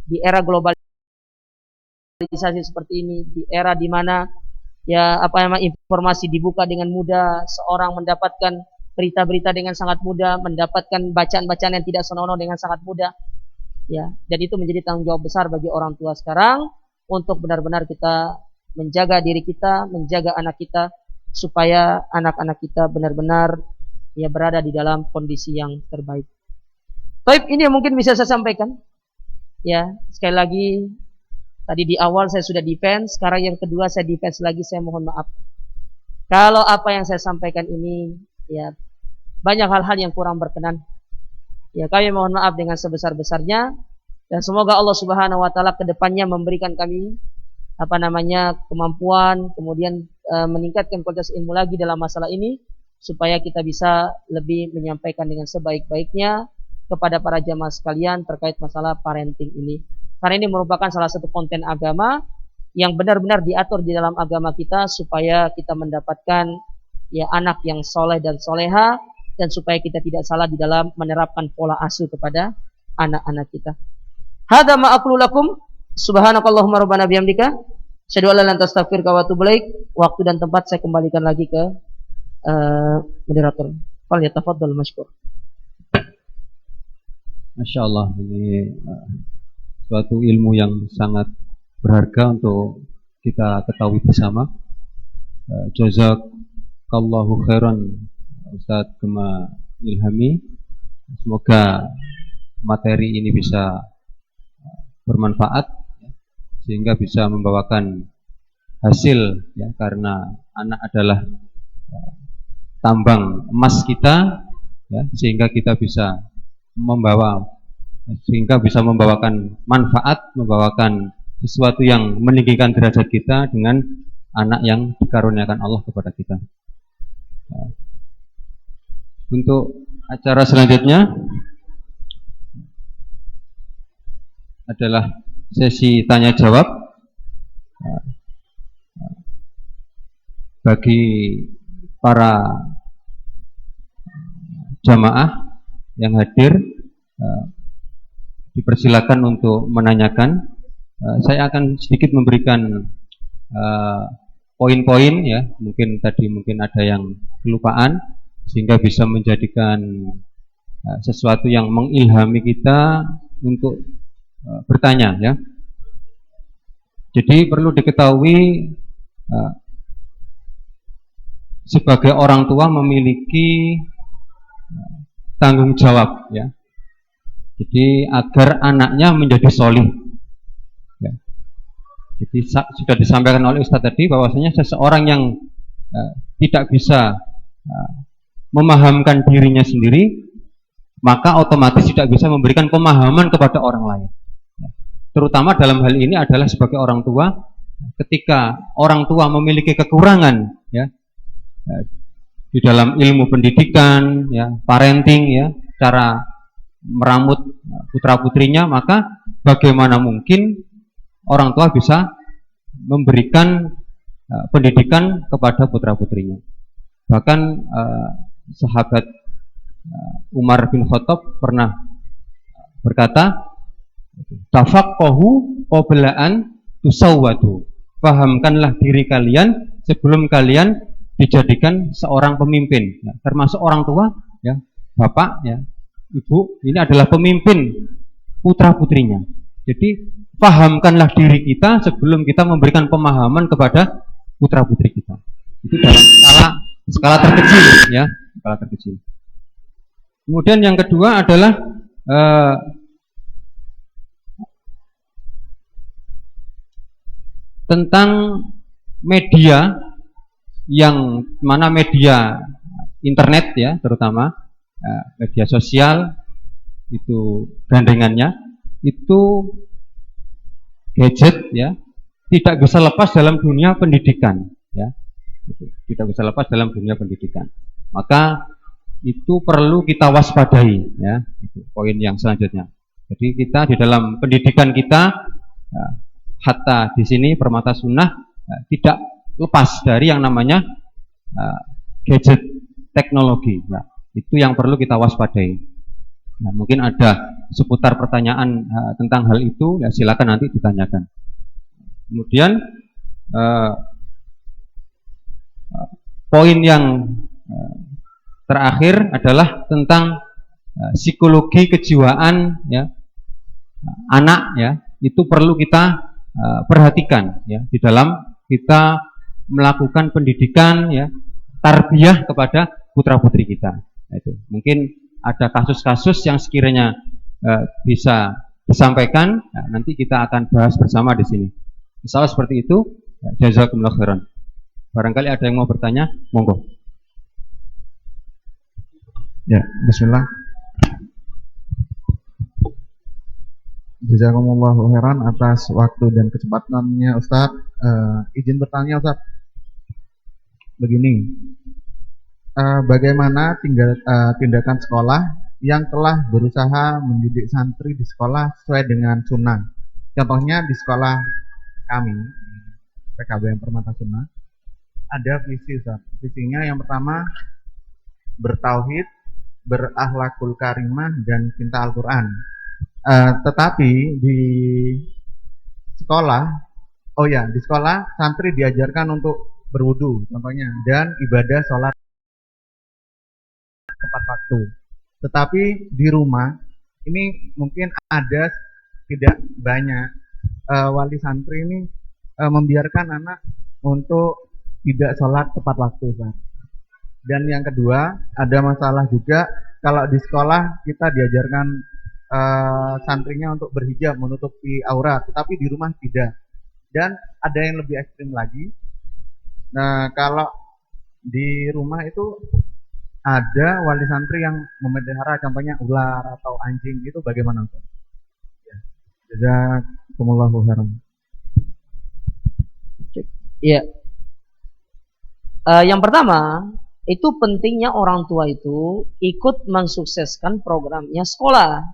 Di era globalisasi seperti ini, di era di mana informasi dibuka dengan mudah, seorang mendapatkan berita-berita dengan sangat mudah, mendapatkan bacaan-bacaan yang tidak senonoh dengan sangat mudah. Ya, dan itu menjadi tanggung jawab besar bagi orang tua sekarang untuk benar-benar kita menjaga diri kita, menjaga anak kita supaya anak-anak kita benar-benar ya berada di dalam kondisi yang terbaik. Baik, ini yang mungkin bisa saya sampaikan. Ya, sekali lagi tadi di awal saya sudah defense, sekarang yang kedua saya defense lagi, saya mohon maaf. Kalau apa yang saya sampaikan ini ya banyak hal-hal yang kurang berkenan. Ya, kami mohon maaf dengan sebesar-besarnya dan semoga Allah Subhanahu wa taala ke depannya memberikan kami kemampuan, kemudian meningkatkan kualitas ilmu lagi dalam masalah ini supaya kita bisa lebih menyampaikan dengan sebaik-baiknya kepada para jamaah sekalian terkait masalah parenting ini. Karena ini merupakan salah satu konten agama yang benar-benar diatur di dalam agama kita supaya kita mendapatkan ya anak yang soleh dan soleha, dan supaya kita tidak salah di dalam menerapkan pola asuh kepada anak-anak kita. Hadza ma aqulu lakum, subhanakallahumma rabbana bihamdika, asyhadu an la ilaha illa anta astaghfiruka wa atubu ilaik. Waktu dan tempat saya kembalikan lagi ke moderator. Fal yatafaddal mashkur. Masya Allah, ini suatu ilmu yang sangat berharga untuk kita ketahui bersama. Jazakallahu khairan Ustadz Gema Ilhami. Semoga materi ini bisa bermanfaat sehingga bisa membawakan hasil ya, karena anak adalah tambang emas kita ya, sehingga bisa membawakan manfaat, membawakan sesuatu yang meninggikan derajat kita dengan anak yang dikaruniakan Allah kepada kita. Untuk acara selanjutnya adalah sesi tanya jawab bagi para jamaah yang hadir. Dipersilakan untuk menanyakan. Saya akan sedikit memberikan poin-poin ya, mungkin ada yang kelupaan sehingga bisa menjadikan sesuatu yang mengilhami kita untuk bertanya ya. Jadi perlu diketahui sebagai orang tua memiliki tanggung jawab ya. Jadi agar anaknya menjadi solih ya. Jadi sudah disampaikan oleh Ustadz tadi bahwasanya seseorang yang tidak bisa memahamkan dirinya sendiri, maka otomatis tidak bisa memberikan pemahaman kepada orang lain. Terutama dalam hal ini adalah sebagai orang tua, ketika orang tua memiliki kekurangan ya di dalam ilmu pendidikan ya, parenting ya, cara meramut putra-putrinya, maka bagaimana mungkin orang tua bisa memberikan pendidikan kepada putra-putrinya. Bahkan sahabat Umar bin Khattab pernah berkata, tafaqahu qabla an tusawwadu. Pahamkanlah diri kalian sebelum kalian dijadikan seorang pemimpin. Ya, termasuk orang tua, ya, bapak, ya, ibu, ini adalah pemimpin putra-putrinya. Jadi pahamkanlah diri kita sebelum kita memberikan pemahaman kepada putra-putri kita. Itu dalam skala terkecil, ya, skala terkecil. Kemudian yang kedua adalah tentang media, yang mana media internet ya, terutama media sosial itu gandengannya, itu gadget ya, tidak bisa lepas dalam dunia pendidikan ya, tidak bisa lepas dalam dunia pendidikan. Maka itu perlu kita waspadai ya, itu poin yang selanjutnya. Jadi kita di dalam pendidikan kita ya, hatta di sini Permata Sunnah tidak lepas dari yang namanya gadget teknologi. Nah, itu yang perlu kita waspadai. Nah, mungkin ada seputar pertanyaan tentang hal itu, ya silakan nanti ditanyakan. Kemudian poin yang terakhir adalah tentang psikologi kejiwaan ya, anak ya, itu perlu kita perhatikan ya, di dalam kita melakukan pendidikan ya, tarbiyah kepada putra-putri kita. Itu mungkin ada kasus-kasus yang sekiranya bisa disampaikan, nanti kita akan bahas bersama di sini. Misalnya seperti itu. Jazakumullah khairan. Barangkali ada yang mau bertanya, monggo. Ya, bismillah. Jazakumullah khairan atas waktu dan kecepatannya Ustadz. Izin bertanya Ustadz. Begini, bagaimana tindakan sekolah yang telah berusaha mendidik santri di sekolah sesuai dengan sunnah? Contohnya di sekolah kami, PKBM Permata Sunnah, ada visi Ustaz. Visinya yang pertama bertauhid, berakhlakul karimah, dan cinta Al-Quran. Tetapi di sekolah santri diajarkan untuk berwudu contohnya, dan ibadah sholat tepat waktu. Tetapi di rumah ini mungkin ada tidak banyak wali santri ini membiarkan anak untuk tidak sholat tepat waktu, Pak. Dan yang kedua, ada masalah juga kalau di sekolah kita diajarkan santrinya untuk berhijab, menutupi aurat, tetapi di rumah tidak. Dan ada yang lebih ekstrim lagi. Nah, kalau di rumah itu ada wali santri yang memelihara contohnya ular atau anjing, itu bagaimana, Pak? Ya. Jazakumullahu khairan. Iya. Yang pertama, itu pentingnya orang tua itu ikut mensukseskan programnya sekolah.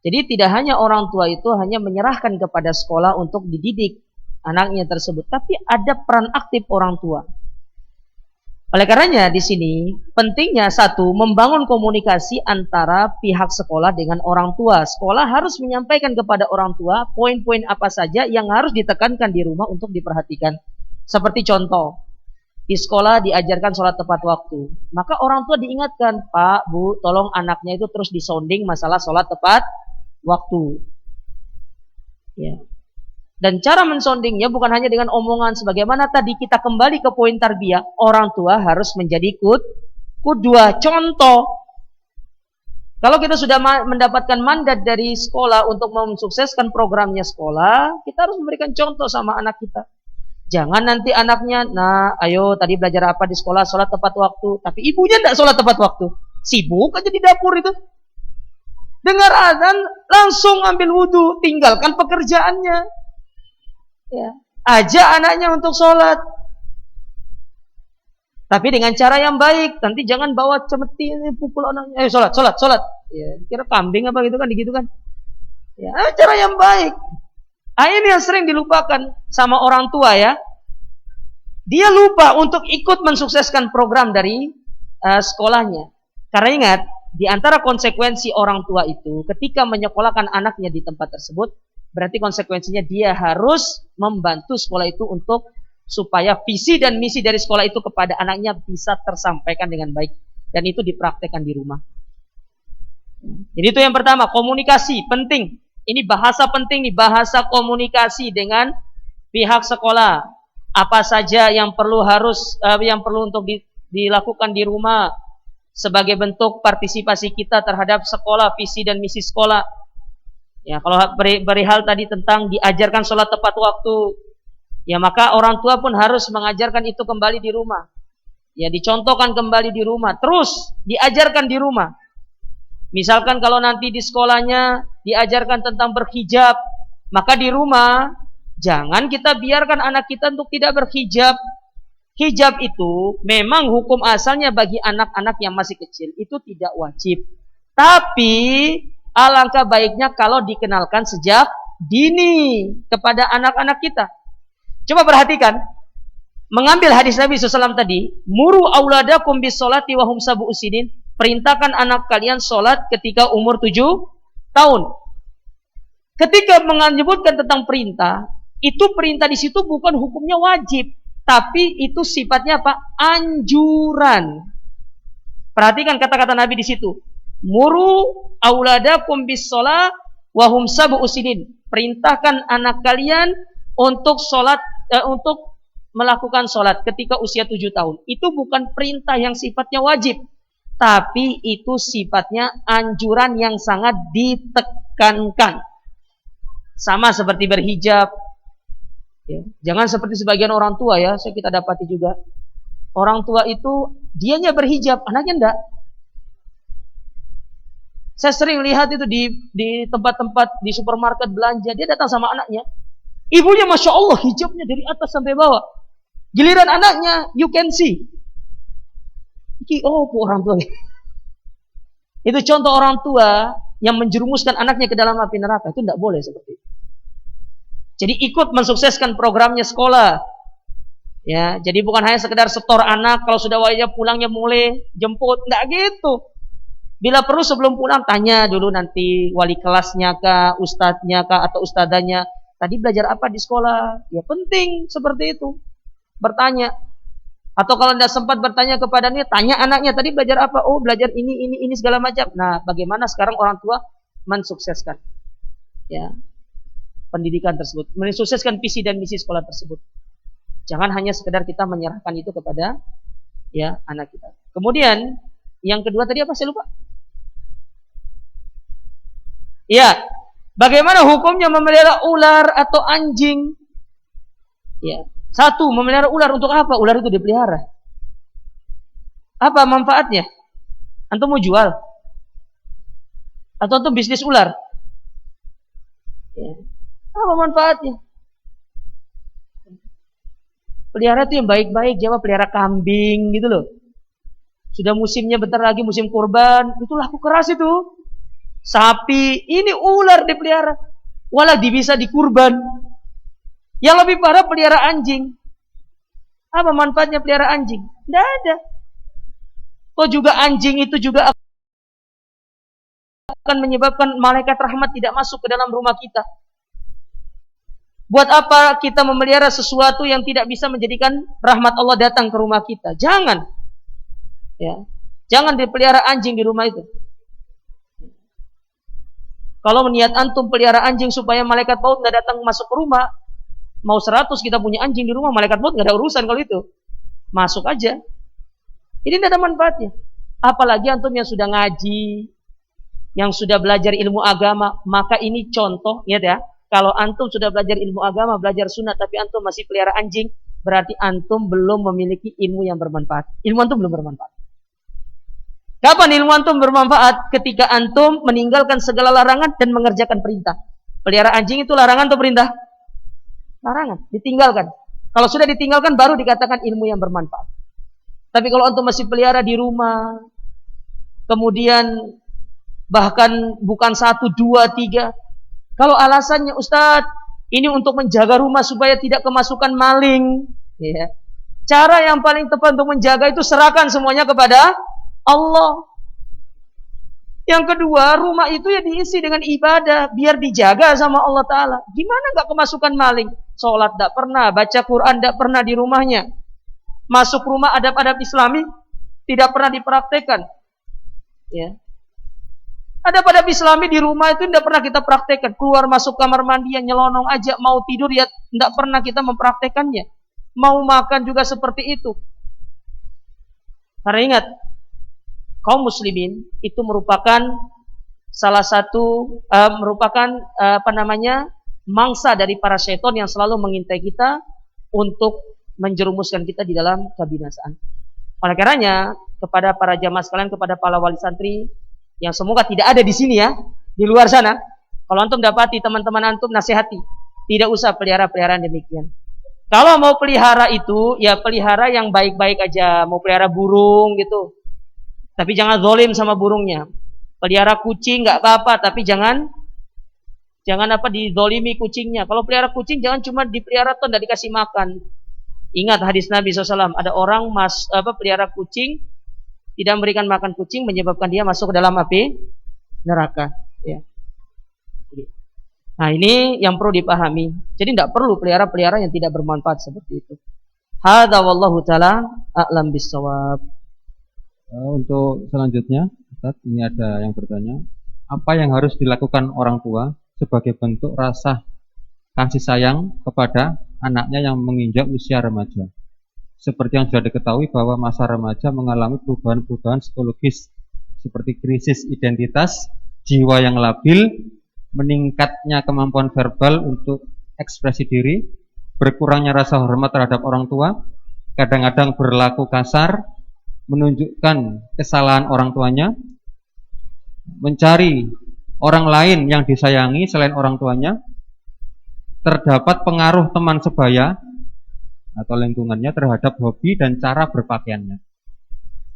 Jadi tidak hanya orang tua itu hanya menyerahkan kepada sekolah untuk dididik anaknya tersebut, tapi ada peran aktif orang tua. Oleh karenanya di sini pentingnya satu, membangun komunikasi antara pihak sekolah dengan orang tua. Sekolah harus menyampaikan kepada orang tua poin-poin apa saja yang harus ditekankan di rumah untuk diperhatikan. Seperti contoh, di sekolah diajarkan sholat tepat waktu. Maka orang tua diingatkan, Pak, Bu, tolong anaknya itu terus disounding masalah sholat tepat waktu. Ya. Dan cara mensoundingnya bukan hanya dengan omongan. Sebagaimana tadi kita kembali ke poin tarbiyah, orang tua harus menjadi kudua, contoh. Kalau kita sudah mendapatkan mandat dari sekolah untuk mensukseskan programnya sekolah, kita harus memberikan contoh sama anak kita. Jangan nanti anaknya, nah ayo tadi belajar apa di sekolah, sholat tepat waktu. Tapi ibunya tidak sholat tepat waktu. Sibuk aja di dapur itu. Dengar azan, langsung ambil wudhu, tinggalkan pekerjaannya. Ya, ajak anaknya untuk sholat. Tapi dengan cara yang baik. Nanti jangan bawa cemeti, pukul anaknya. Sholat. Ya, kira kambing apa gitu kan, digitu kan. Ya, cara yang baik. Ini yang sering dilupakan sama orang tua ya. Dia lupa untuk ikut mensukseskan program dari sekolahnya. Karena ingat, di antara konsekuensi orang tua itu ketika menyekolahkan anaknya di tempat tersebut, berarti konsekuensinya dia harus membantu sekolah itu untuk supaya visi dan misi dari sekolah itu kepada anaknya bisa tersampaikan dengan baik. Dan itu dipraktekkan di rumah. Jadi itu yang pertama, komunikasi penting. Ini bahasa penting nih, bahasa komunikasi dengan pihak sekolah. Apa saja yang perlu untuk dilakukan di rumah sebagai bentuk partisipasi kita terhadap sekolah, visi dan misi sekolah. Ya, kalau berihal tadi tentang diajarkan sholat tepat waktu, ya maka orang tua pun harus mengajarkan itu kembali di rumah. Ya, dicontohkan kembali di rumah, terus diajarkan di rumah. Misalkan kalau nanti di sekolahnya diajarkan tentang berhijab, maka di rumah jangan kita biarkan anak kita untuk tidak berhijab. Hijab itu memang hukum asalnya bagi anak-anak yang masih kecil itu tidak wajib. Tapi alangkah baiknya kalau dikenalkan sejak dini kepada anak-anak kita. Coba perhatikan, mengambil hadis Nabi SAW tadi, muru auladakum bis sholati wa hum sab'u sinin, perintahkan anak kalian sholat ketika umur 7 tahun. Ketika menyebutkan tentang perintah, itu perintah di situ bukan hukumnya wajib, tapi itu sifatnya apa? Anjuran. Perhatikan kata-kata Nabi di situ. Muru auladakum bis shalah wa hum sab'u sinin. Perintahkan anak kalian untuk sholat, untuk melakukan sholat ketika usia 7 tahun. Itu bukan perintah yang sifatnya wajib. Tapi itu sifatnya anjuran yang sangat ditekankan. Sama seperti berhijab. Ya. Jangan seperti sebagian orang tua ya, kita dapati juga. Orang tua itu dianya berhijab, anaknya enggak. Saya sering lihat itu di tempat-tempat di supermarket belanja, dia datang sama anaknya. Ibunya Masya Allah hijabnya dari atas sampai bawah. Giliran anaknya, you can see. Oh, orang tua. Itu contoh orang tua yang menjerumuskan anaknya ke dalam api neraka. Itu tidak boleh seperti itu. Jadi ikut mensukseskan programnya sekolah. Ya, jadi bukan hanya sekedar setor anak, kalau sudah wajib pulangnya mulai jemput, enggak gitu. Bila perlu sebelum pulang tanya dulu nanti wali kelasnya kah, ustadznya kah atau ustadzanya, tadi belajar apa di sekolah? Ya penting seperti itu. Bertanya. Atau kalau tidak sempat bertanya kepadanya, tanya anaknya tadi belajar apa? Oh, belajar ini segala macam. Nah, bagaimana sekarang orang tua mensukseskan ya pendidikan tersebut, mensukseskan visi dan misi sekolah tersebut. Jangan hanya sekedar kita menyerahkan itu kepada ya anak kita. Kemudian yang kedua tadi apa saya lupa? Ya, bagaimana hukumnya memelihara ular atau anjing? Ya, satu, memelihara ular untuk apa? Ular itu dipelihara. Apa manfaatnya? Antum mau jual? Atau antum bisnis ular? Ya. Apa manfaatnya? Pelihara itu yang baik-baik, jangan pelihara kambing gitu loh. Sudah musimnya bentar lagi musim kurban, itu laku keras itu. Sapi, ini ular dipelihara. Walau bisa dikurban. Yang lebih parah pelihara anjing. Apa manfaatnya pelihara anjing? Tidak ada. Kok juga anjing itu juga akan menyebabkan malaikat rahmat tidak masuk ke dalam rumah kita. Buat apa kita memelihara sesuatu yang tidak bisa menjadikan rahmat Allah datang ke rumah kita? Jangan. Ya. Jangan dipelihara anjing di rumah itu. Kalau niat antum pelihara anjing supaya malaikat maut nggak datang masuk ke rumah, mau 100 kita punya anjing di rumah, malaikat maut nggak ada urusan kalau itu. Masuk aja. Ini tidak ada manfaatnya. Apalagi antum yang sudah ngaji, yang sudah belajar ilmu agama, maka ini contoh, lihat ya. Kalau antum sudah belajar ilmu agama, belajar sunnah, tapi antum masih pelihara anjing, berarti antum belum memiliki ilmu yang bermanfaat. Ilmu antum belum bermanfaat. Kapan ilmu antum bermanfaat? Ketika antum meninggalkan segala larangan dan mengerjakan perintah. Pelihara anjing itu larangan atau perintah? Larangan, ditinggalkan. Kalau sudah ditinggalkan baru dikatakan ilmu yang bermanfaat. Tapi kalau antum masih pelihara di rumah, kemudian bahkan bukan 1, 2, 3. Kalau alasannya Ustadz, ini untuk menjaga rumah supaya tidak kemasukan maling. Ya. Cara yang paling tepat untuk menjaga itu serahkan semuanya kepada Allah. Yang kedua, rumah itu ya diisi dengan ibadah, biar dijaga sama Allah Ta'ala. Gimana gak kemasukan maling? Sholat gak pernah, baca Quran gak pernah di rumahnya. Masuk rumah adab-adab Islami tidak pernah dipraktekkan. Ya. Adab-adab Islami di rumah itu tidak pernah kita praktekkan. Keluar masuk kamar mandi yang nyelonong aja, mau tidur ya tidak pernah kita mempraktekannya. Mau makan juga seperti itu. Karena ingat, kaum muslimin itu merupakan salah satu mangsa dari para syaitan yang selalu mengintai kita untuk menjerumuskan kita di dalam kebinasaan. Oleh karenanya, kepada para jamaah sekalian, kepada para wali santri yang semoga tidak ada di sini ya, di luar sana, kalau antum dapati teman-teman antum nasihati, tidak usah pelihara-peliharaan demikian. Kalau mau pelihara itu, ya pelihara yang baik-baik aja. Mau pelihara burung gitu, tapi jangan zalim sama burungnya. Pelihara kucing nggak apa-apa, tapi jangan dizalimi kucingnya. Kalau pelihara kucing jangan cuma dipelihara toh nggak dikasih makan. Ingat hadis Nabi SAW, ada orang pelihara kucing, tidak memberikan makan kucing, menyebabkan dia masuk ke dalam api neraka. Ya. Nah ini yang perlu dipahami. Jadi tidak perlu pelihara yang tidak bermanfaat seperti itu. Hadza wallahu ta'ala a'lam bissawab. Untuk selanjutnya, Ustaz, ini ada yang bertanya, apa yang harus dilakukan orang tua sebagai bentuk rasa kasih sayang kepada anaknya yang menginjak usia remaja. Seperti yang sudah diketahui bahwa masa remaja mengalami perubahan-perubahan psikologis seperti krisis identitas, jiwa yang labil, meningkatnya kemampuan verbal untuk ekspresi diri, berkurangnya rasa hormat terhadap orang tua, kadang-kadang berlaku kasar, menunjukkan kesalahan orang tuanya, mencari orang lain yang disayangi selain orang tuanya, terdapat pengaruh teman sebaya atau lingkungannya terhadap hobi dan cara berpakaiannya.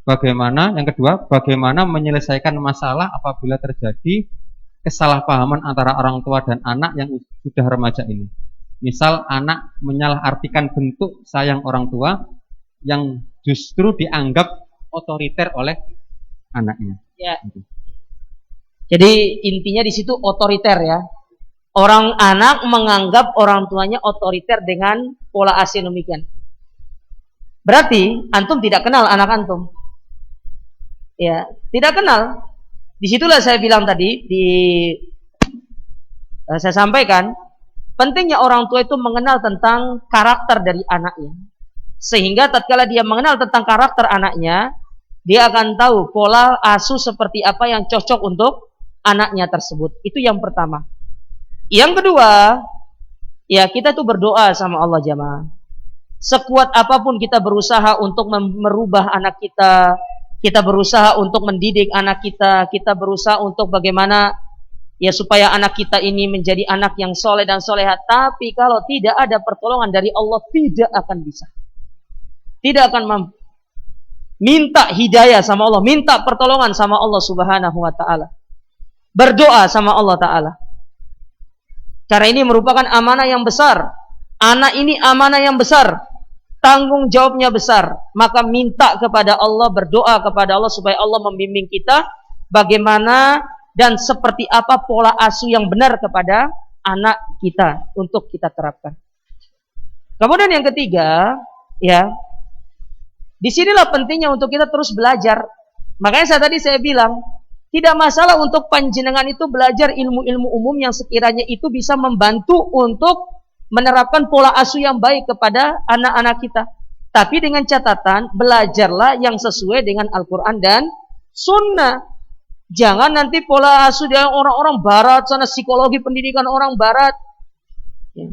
Yang kedua, bagaimana menyelesaikan masalah apabila terjadi kesalahpahaman antara orang tua dan anak yang sudah remaja ini. Misal anak menyalahartikan bentuk sayang orang tua yang justru dianggap otoriter oleh anaknya. Ya. Jadi intinya di situ otoriter ya. Orang anak menganggap orang tuanya otoriter dengan pola asuh demikian. Berarti antum tidak kenal anak antum. Ya, tidak kenal. Disitulah saya bilang tadi saya sampaikan pentingnya orang tua itu mengenal tentang karakter dari anaknya. Sehingga tatkala dia mengenal tentang karakter anaknya, dia akan tahu pola asuh seperti apa yang cocok untuk anaknya tersebut. Itu yang pertama. Yang kedua, ya kita tuh berdoa sama Allah jamaah. Sekuat apapun kita berusaha untuk merubah anak kita berusaha untuk mendidik anak kita berusaha untuk bagaimana ya supaya anak kita ini menjadi anak yang soleh dan solehat. Tapi kalau tidak ada pertolongan dari Allah, tidak akan bisa. Tidak akan mampu. Minta hidayah sama Allah, minta pertolongan sama Allah Subhanahu wa taala. Berdoa sama Allah taala. Cara ini merupakan amanah yang besar. Anak ini amanah yang besar. Tanggung jawabnya besar. Maka minta kepada Allah, berdoa kepada Allah supaya Allah membimbing kita bagaimana dan seperti apa pola asuh yang benar kepada anak kita untuk kita terapkan. Kemudian yang ketiga, ya, disinilah pentingnya untuk kita terus belajar. Makanya saya bilang, tidak masalah untuk panjenengan itu belajar ilmu-ilmu umum yang sekiranya itu bisa membantu untuk menerapkan pola asuh yang baik kepada anak-anak kita. Tapi dengan catatan, belajarlah yang sesuai dengan Al-Quran dan Sunnah. Jangan nanti pola asuh dari orang-orang barat, sana psikologi pendidikan orang barat. Ya.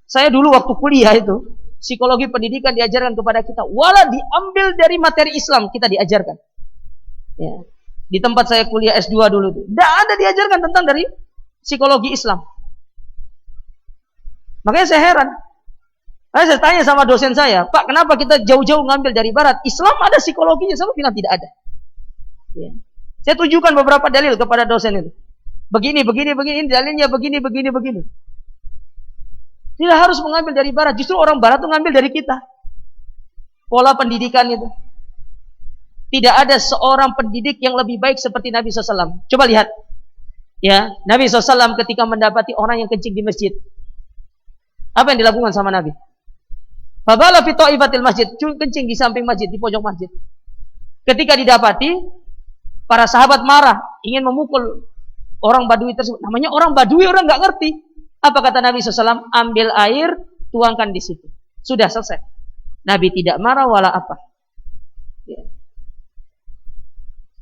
Saya dulu waktu kuliah itu, psikologi pendidikan diajarkan kepada kita. Walau diambil dari materi Islam, kita diajarkan. Ya. Di tempat saya kuliah S2 dulu tuh, tidak ada diajarkan tentang dari psikologi Islam. Makanya saya heran. Saya tanya sama dosen saya, Pak, kenapa kita jauh-jauh ngambil dari barat? Islam ada psikologinya, saya bilang tidak ada. Ya. Saya tunjukkan beberapa dalil kepada dosen itu. Begini, dalilnya begini. Tidak harus mengambil dari barat, justru orang barat itu ngambil dari kita. Pola pendidikan itu. Tidak ada seorang pendidik yang lebih baik seperti Nabi SAW. Coba lihat. Ya, Nabi SAW ketika mendapati orang yang kencing di masjid. Apa yang dilakukan sama Nabi? Fabala fi ta'ifatil masjid. Kencing di samping masjid, di pojok masjid. Ketika didapati, para sahabat marah. Ingin memukul orang Badui tersebut. Namanya orang Badui, orang nggak ngerti. Apa kata Nabi SAW? Ambil air, tuangkan di situ. Sudah selesai. Nabi tidak marah wala apa. Ya.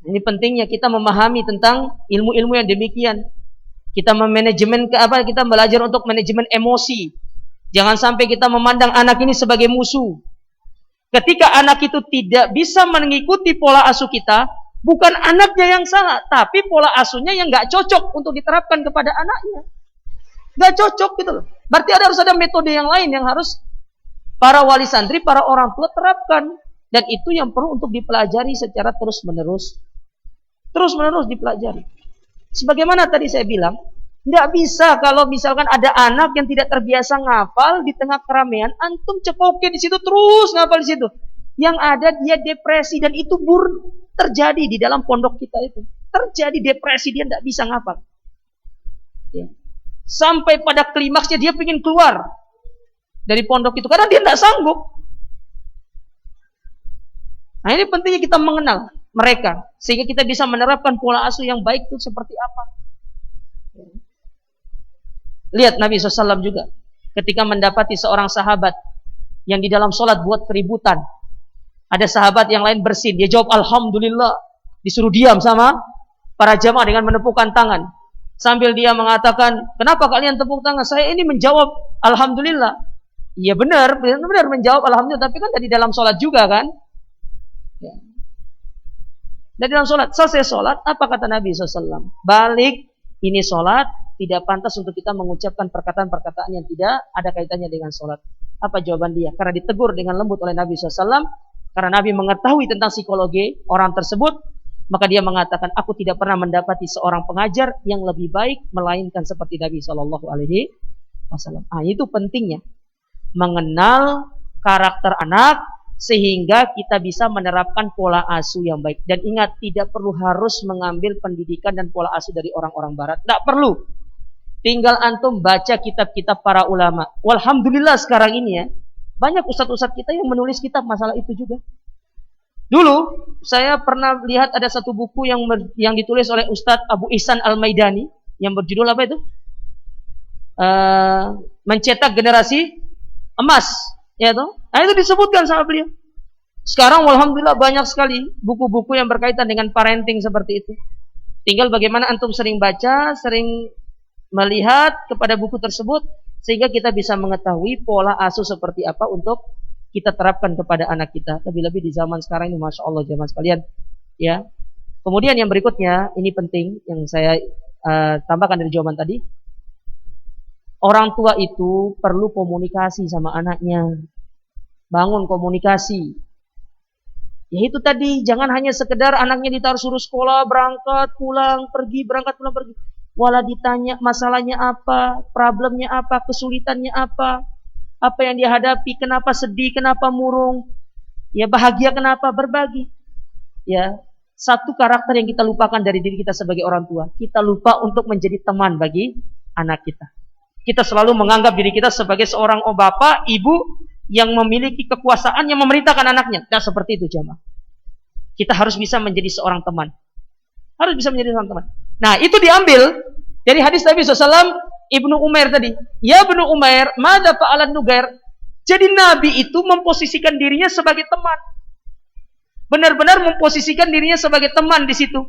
Ini pentingnya kita memahami tentang ilmu-ilmu yang demikian. Kita kita belajar untuk manajemen emosi. Jangan sampai kita memandang anak ini sebagai musuh. Ketika anak itu tidak bisa mengikuti pola asuh kita, bukan anaknya yang salah, tapi pola asuhnya yang nggak cocok untuk diterapkan kepada anaknya. Nggak cocok gitu loh. Berarti harus ada metode yang lain yang harus para wali santri, para orang tua terapkan. Dan itu yang perlu untuk dipelajari secara terus-menerus. Terus-menerus dipelajari. Sebagaimana tadi saya bilang, tidak bisa kalau misalkan ada anak yang tidak terbiasa ngafal di tengah keramaian, antum cekokin di situ terus ngafal di situ. Yang ada dia depresi dan itu terjadi di dalam pondok kita itu. Terjadi depresi, dia tidak bisa ngafal. Ya. Sampai pada klimaksnya dia ingin keluar dari pondok itu karena dia tidak sanggup. Nah ini pentingnya kita mengenal mereka sehingga kita bisa menerapkan pola asuh yang baik itu seperti apa. Lihat Nabi SAW juga ketika mendapati seorang sahabat yang di dalam sholat buat keributan. Ada sahabat yang lain bersin, dia jawab alhamdulillah, disuruh diam sama para jamaah dengan menepukkan tangan. Sambil dia mengatakan, kenapa kalian tepuk tangan? Saya ini menjawab alhamdulillah. Iya benar menjawab alhamdulillah, tapi kan tadi dalam sholat juga kan? Ya. Dan dalam sholat, selesai sholat, apa kata Nabi SAW? Balik, ini sholat, tidak pantas untuk kita mengucapkan perkataan-perkataan yang tidak ada kaitannya dengan sholat. Apa jawaban dia? Karena ditegur dengan lembut oleh Nabi SAW, karena Nabi mengetahui tentang psikologi orang tersebut, maka dia mengatakan, aku tidak pernah mendapati seorang pengajar yang lebih baik melainkan seperti Nabi SAW. Itu pentingnya mengenal karakter anak sehingga kita bisa menerapkan pola asuh yang baik. Dan ingat, tidak perlu harus mengambil pendidikan dan pola asuh dari orang-orang barat. Tidak perlu. Tinggal antum baca kitab-kitab para ulama. Walhamdulillah sekarang ini ya, banyak ustadz-ustadz kita yang menulis kitab masalah itu juga. Dulu saya pernah lihat ada satu buku yang ditulis oleh Ustadz Abu Ihsan Al-Maidani yang berjudul apa itu? Mencetak generasi emas, ya toh? Nah, itu disebutkan sama beliau. Sekarang alhamdulillah banyak sekali buku-buku yang berkaitan dengan parenting seperti itu. Tinggal bagaimana antum sering baca, sering melihat kepada buku tersebut sehingga kita bisa mengetahui pola asuh seperti apa untuk kita terapkan kepada anak kita. Lebih-lebih di zaman sekarang ini, masya Allah jamaah sekalian. Ya. Kemudian yang berikutnya, ini penting yang saya tambahkan dari jawaban tadi. Orang tua itu perlu komunikasi sama anaknya. Bangun komunikasi. Ya itu tadi, jangan hanya sekedar anaknya ditaruh suruh sekolah, berangkat, pulang, pergi, berangkat, pulang, pergi. Walau ditanya masalahnya apa, problemnya apa, kesulitannya apa yang dia hadapi, kenapa sedih, kenapa murung, ya bahagia kenapa, berbagi. Ya, satu karakter yang kita lupakan dari diri kita sebagai orang tua, kita lupa untuk menjadi teman bagi anak kita. Kita selalu menganggap diri kita sebagai seorang bapak, ibu yang memiliki kekuasaan yang memerintahkan anaknya. Dan seperti itu jamaah. Kita harus bisa menjadi seorang teman. Harus bisa menjadi seorang teman. Nah, itu diambil dari hadis Nabi SAW, Ibnu Umair tadi. Ya Ibnu Umair, madza fa'alan Nugair. Jadi Nabi itu memposisikan dirinya sebagai teman. Benar-benar memposisikan dirinya sebagai teman di situ.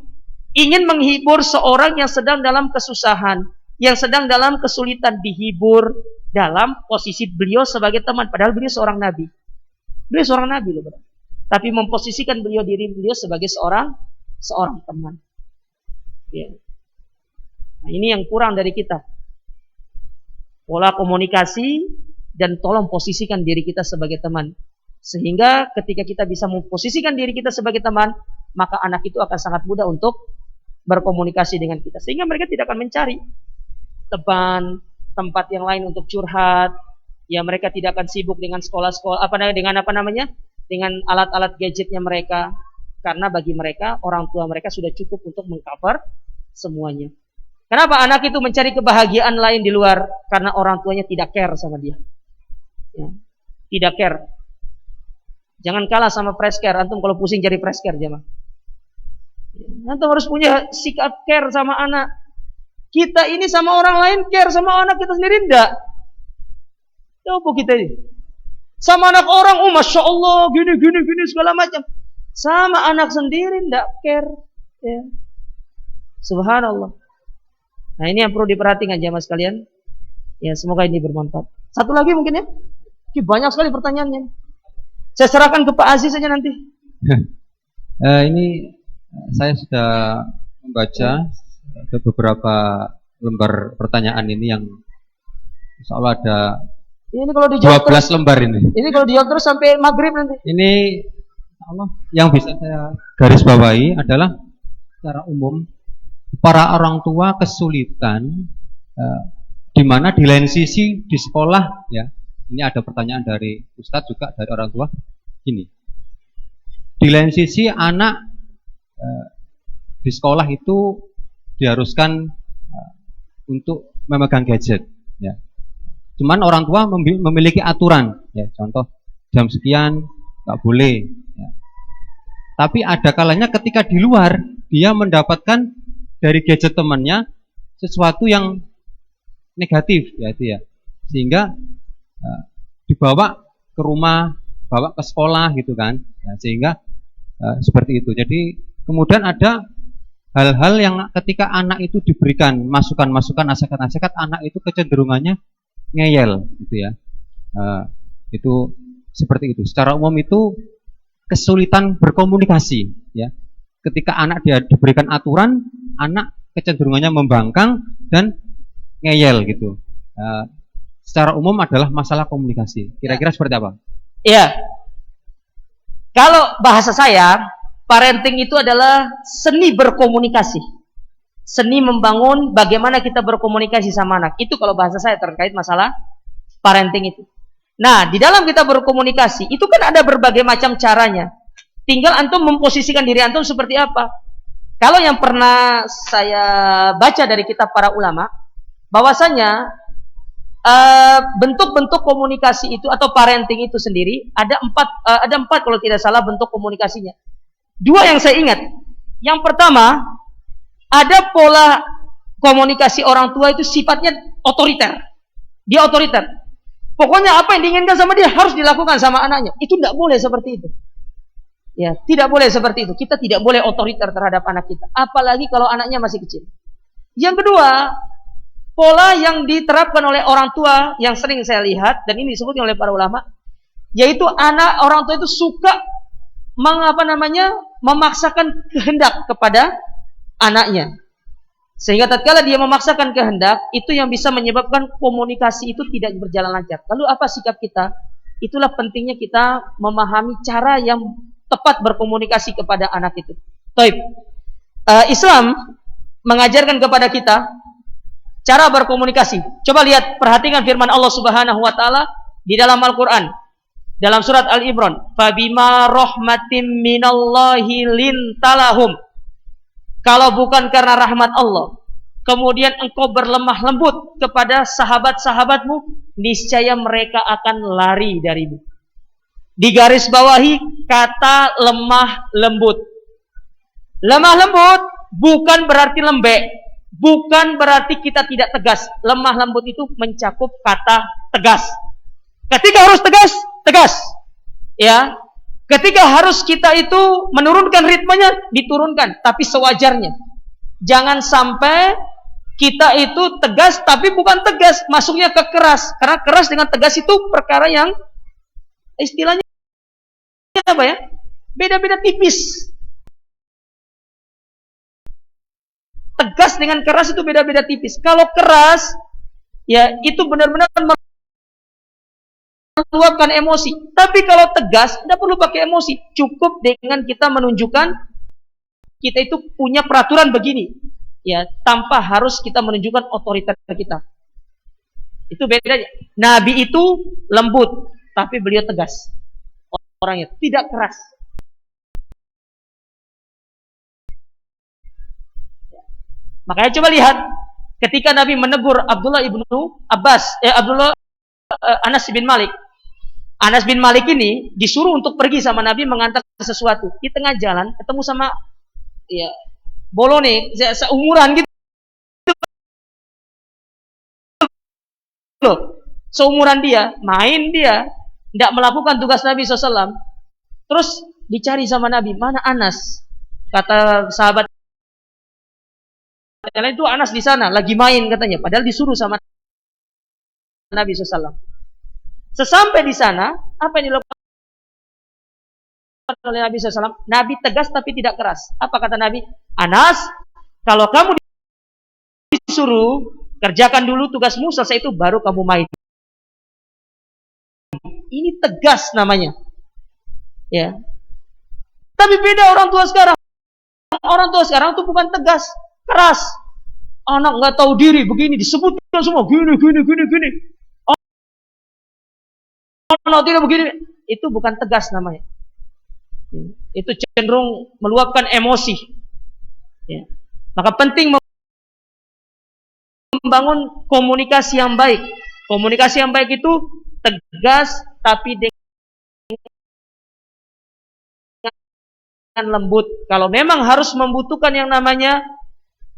Ingin menghibur seorang yang sedang dalam kesusahan, yang sedang dalam kesulitan, dihibur dalam posisi beliau sebagai teman. Padahal beliau seorang Nabi. Beliau seorang Nabi loh, benar. Tapi memposisikan diri beliau sebagai seorang teman. Ya. Nah, ini yang kurang dari kita. Pola komunikasi dan tolong posisikan diri kita sebagai teman. Sehingga ketika kita bisa memposisikan diri kita sebagai teman, maka anak itu akan sangat mudah untuk berkomunikasi dengan kita. Sehingga mereka tidak akan mencari teman, tempat yang lain untuk curhat. Ya, mereka tidak akan sibuk dengan sekolah-sekolah, dengan alat-alat gadgetnya mereka. Karena bagi mereka, orang tua mereka sudah cukup untuk mengcover semuanya. Kenapa anak itu mencari kebahagiaan lain di luar? Karena orang tuanya tidak care sama dia. Ya, tidak care. Jangan kalah sama fresh care. Antum kalau pusing cari fresh care jemaah. Antum harus punya sikap care sama anak. Kita ini sama orang lain care, sama anak kita sendiri enggak. Coba kita ini. Sama anak orang, oh masya Allah, gini segala macam. Sama anak sendiri enggak care. Ya. Subhanallah. Nah, ini yang perlu diperhatikan jemaah sekalian. Ya, semoga ini bermanfaat. Satu lagi mungkin ya. Banyak sekali pertanyaannya. Saya serahkan ke Pak Aziz saja nanti. Ini saya sudah membaca ada beberapa lembar pertanyaan ini yang insya Allah ada ini kalau dijawab 12 lembar ini. Ini kalau dijawab terus sampai maghrib nanti. Ini insya Allah yang bisa saya garis bawahi adalah secara umum para orang tua kesulitan di mana di lain sisi di sekolah ya. Ini ada pertanyaan dari Ustadz juga dari orang tua. Gini, di lain sisi anak di sekolah itu diharuskan untuk memegang gadget. Ya. Cuman orang tua memiliki aturan. Ya, contoh jam sekian nggak boleh. Ya. Tapi ada kalanya ketika di luar dia mendapatkan dari gadget temannya sesuatu yang negatif, ya itu ya. sehingga dibawa ke rumah, bawa ke sekolah gitu kan, ya, sehingga seperti itu. Jadi kemudian ada hal-hal yang ketika anak itu diberikan masukan-masukan, nasihat-nasihat, anak itu kecenderungannya ngeyel gitu ya. Itu seperti itu. Secara umum itu kesulitan berkomunikasi ya. Ketika anak dia diberikan aturan, anak kecenderungannya membangkang dan ngeyel gitu. Secara umum adalah masalah komunikasi. Kira-kira seperti apa? Iya. Kalau bahasa saya, parenting itu adalah seni berkomunikasi. Seni membangun bagaimana kita berkomunikasi sama anak. Itu kalau bahasa saya terkait masalah parenting itu. Nah, di dalam kita berkomunikasi, itu kan ada berbagai macam caranya. Tinggal antum memposisikan diri antum seperti apa. Kalau yang pernah saya baca dari kitab para ulama, bahwasanya bentuk-bentuk komunikasi itu atau parenting itu sendiri ada empat kalau tidak salah bentuk komunikasinya. Dua yang saya ingat. Yang pertama, ada pola komunikasi orang tua itu sifatnya otoriter. Dia otoriter. Pokoknya apa yang diinginkan sama dia harus dilakukan sama anaknya. Itu tidak boleh seperti itu. Ya, tidak boleh seperti itu. Kita tidak boleh otoriter terhadap anak kita, apalagi kalau anaknya masih kecil. Yang kedua, pola yang diterapkan oleh orang tua yang sering saya lihat dan ini disebut oleh para ulama, yaitu orang tua itu suka memaksakan kehendak kepada anaknya. Sehingga tatkala dia memaksakan kehendak, itu yang bisa menyebabkan komunikasi itu tidak berjalan lancar. Lalu apa sikap kita? Itulah pentingnya kita memahami cara yang tepat berkomunikasi kepada anak itu. Taib. Islam mengajarkan kepada kita cara berkomunikasi. Coba lihat, perhatikan firman Allah Subhanahu wa taala di dalam Al-Qur'an. Dalam surat Al-Imran, "Fabima rahmatim minallahi lintalahum." Kalau bukan karena rahmat Allah, kemudian engkau berlemah lembut kepada sahabat-sahabatmu, niscaya mereka akan lari darimu. Digaris bawahi kata lemah lembut. Lemah lembut bukan berarti lembek, bukan berarti kita tidak tegas. Lemah lembut itu mencakup kata tegas. Ketika harus tegas, tegas. Ya. Ketika harus kita itu menurunkan ritmenya, diturunkan, tapi sewajarnya. Jangan sampai kita itu tegas, tapi bukan tegas, masuknya ke keras. Karena keras dengan tegas itu perkara yang istilahnya apa ya? Beda-beda tipis. Tegas dengan keras itu beda-beda tipis. Kalau keras, ya itu benar-benar meluapkan emosi. Tapi kalau tegas, tidak perlu pakai emosi. Cukup dengan kita menunjukkan kita itu punya peraturan begini. Ya, tanpa harus kita menunjukkan otoritas kita. Itu bedanya. Nabi itu lembut, tapi beliau tegas. Orangnya tidak keras. Makanya coba lihat ketika Nabi menegur Abdullah ibnu Anas bin Malik. Anas bin Malik ini disuruh untuk pergi sama Nabi mengantar sesuatu. Di tengah jalan ketemu sama ya bolone seumuran gitu loh. Seumuran dia, main dia, tidak melakukan tugas Nabi SAW. Terus dicari sama Nabi, mana Anas? Kata sahabat yang lain itu Anas di sana lagi main katanya, padahal disuruh sama Nabi SAW. Sesampai di sana, apa yang dilakukan oleh Nabi SAW? Nabi tegas tapi tidak keras. Apa kata Nabi? Anas, kalau kamu disuruh kerjakan dulu tugasmu, selesai itu baru kamu main. Ini tegas namanya. Ya. Tapi beda orang tua sekarang. Orang tua sekarang itu bukan tegas, keras. Anak nggak tahu diri begini disebutkan semua gini. Anak tidak begini. Itu bukan tegas namanya. Itu cenderung meluapkan emosi. Ya. Maka penting membangun komunikasi yang baik. Komunikasi yang baik itu tegas tapi dengan lembut. Kalau memang harus membutuhkan yang namanya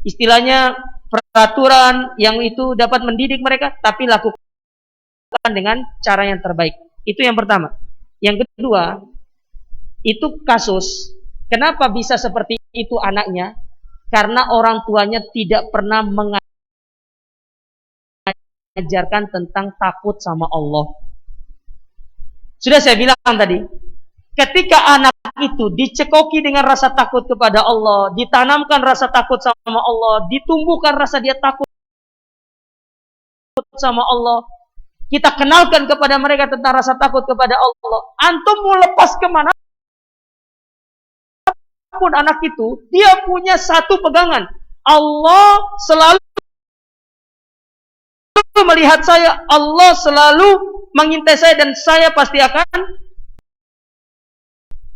istilahnya peraturan yang itu dapat mendidik mereka, tapi lakukan dengan cara yang terbaik. Itu yang pertama. Yang kedua, itu kasus kenapa bisa seperti itu anaknya? Karena orang tuanya tidak pernah mengajarkan tentang takut sama Allah. Sudah saya bilang tadi, ketika anak itu dicekoki dengan rasa takut kepada Allah, ditanamkan rasa takut sama Allah, ditumbuhkan rasa dia takut sama Allah, kita kenalkan kepada mereka tentang rasa takut kepada Allah. Antum mau lepas kemana pun anak itu, dia punya satu pegangan. Allah selalu melihat saya, Allah selalu mengintai saya, dan saya pasti akan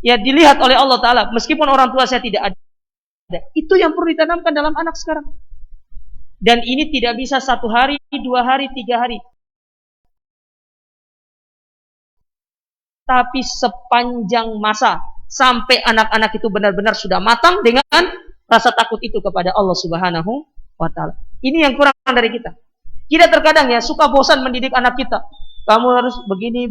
dilihat oleh Allah Ta'ala, meskipun orang tua saya tidak ada. Itu yang perlu ditanamkan dalam anak sekarang. Dan ini tidak bisa 1 hari, 2 hari, 3 hari, tapi sepanjang masa, sampai anak-anak itu benar-benar sudah matang dengan rasa takut itu kepada Allah Subhanahu wa Ta'ala. Ini yang kurang dari kita. Kita terkadang suka bosan mendidik anak kita. Kamu harus begini.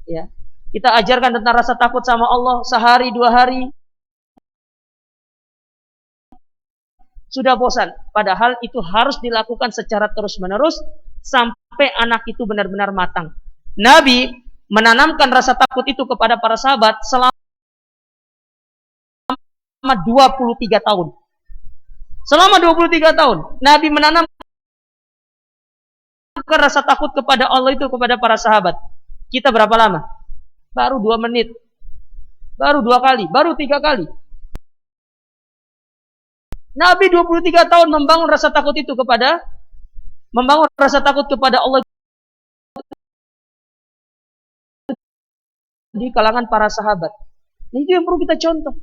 Ya. Kita ajarkan tentang rasa takut sama Allah sehari 2 hari, sudah bosan. Padahal itu harus dilakukan secara terus-menerus sampai anak itu benar-benar matang. Nabi menanamkan rasa takut itu kepada para sahabat selama 23 tahun. Selama 23 tahun Nabi menanamkan rasa takut kepada Allah itu kepada para sahabat. Kita berapa lama? Baru 2 menit, baru 2 kali, baru 3 kali. Nabi 23 tahun membangun rasa takut itu kepada Allah di kalangan para sahabat. Nah, itu yang perlu kita contoh.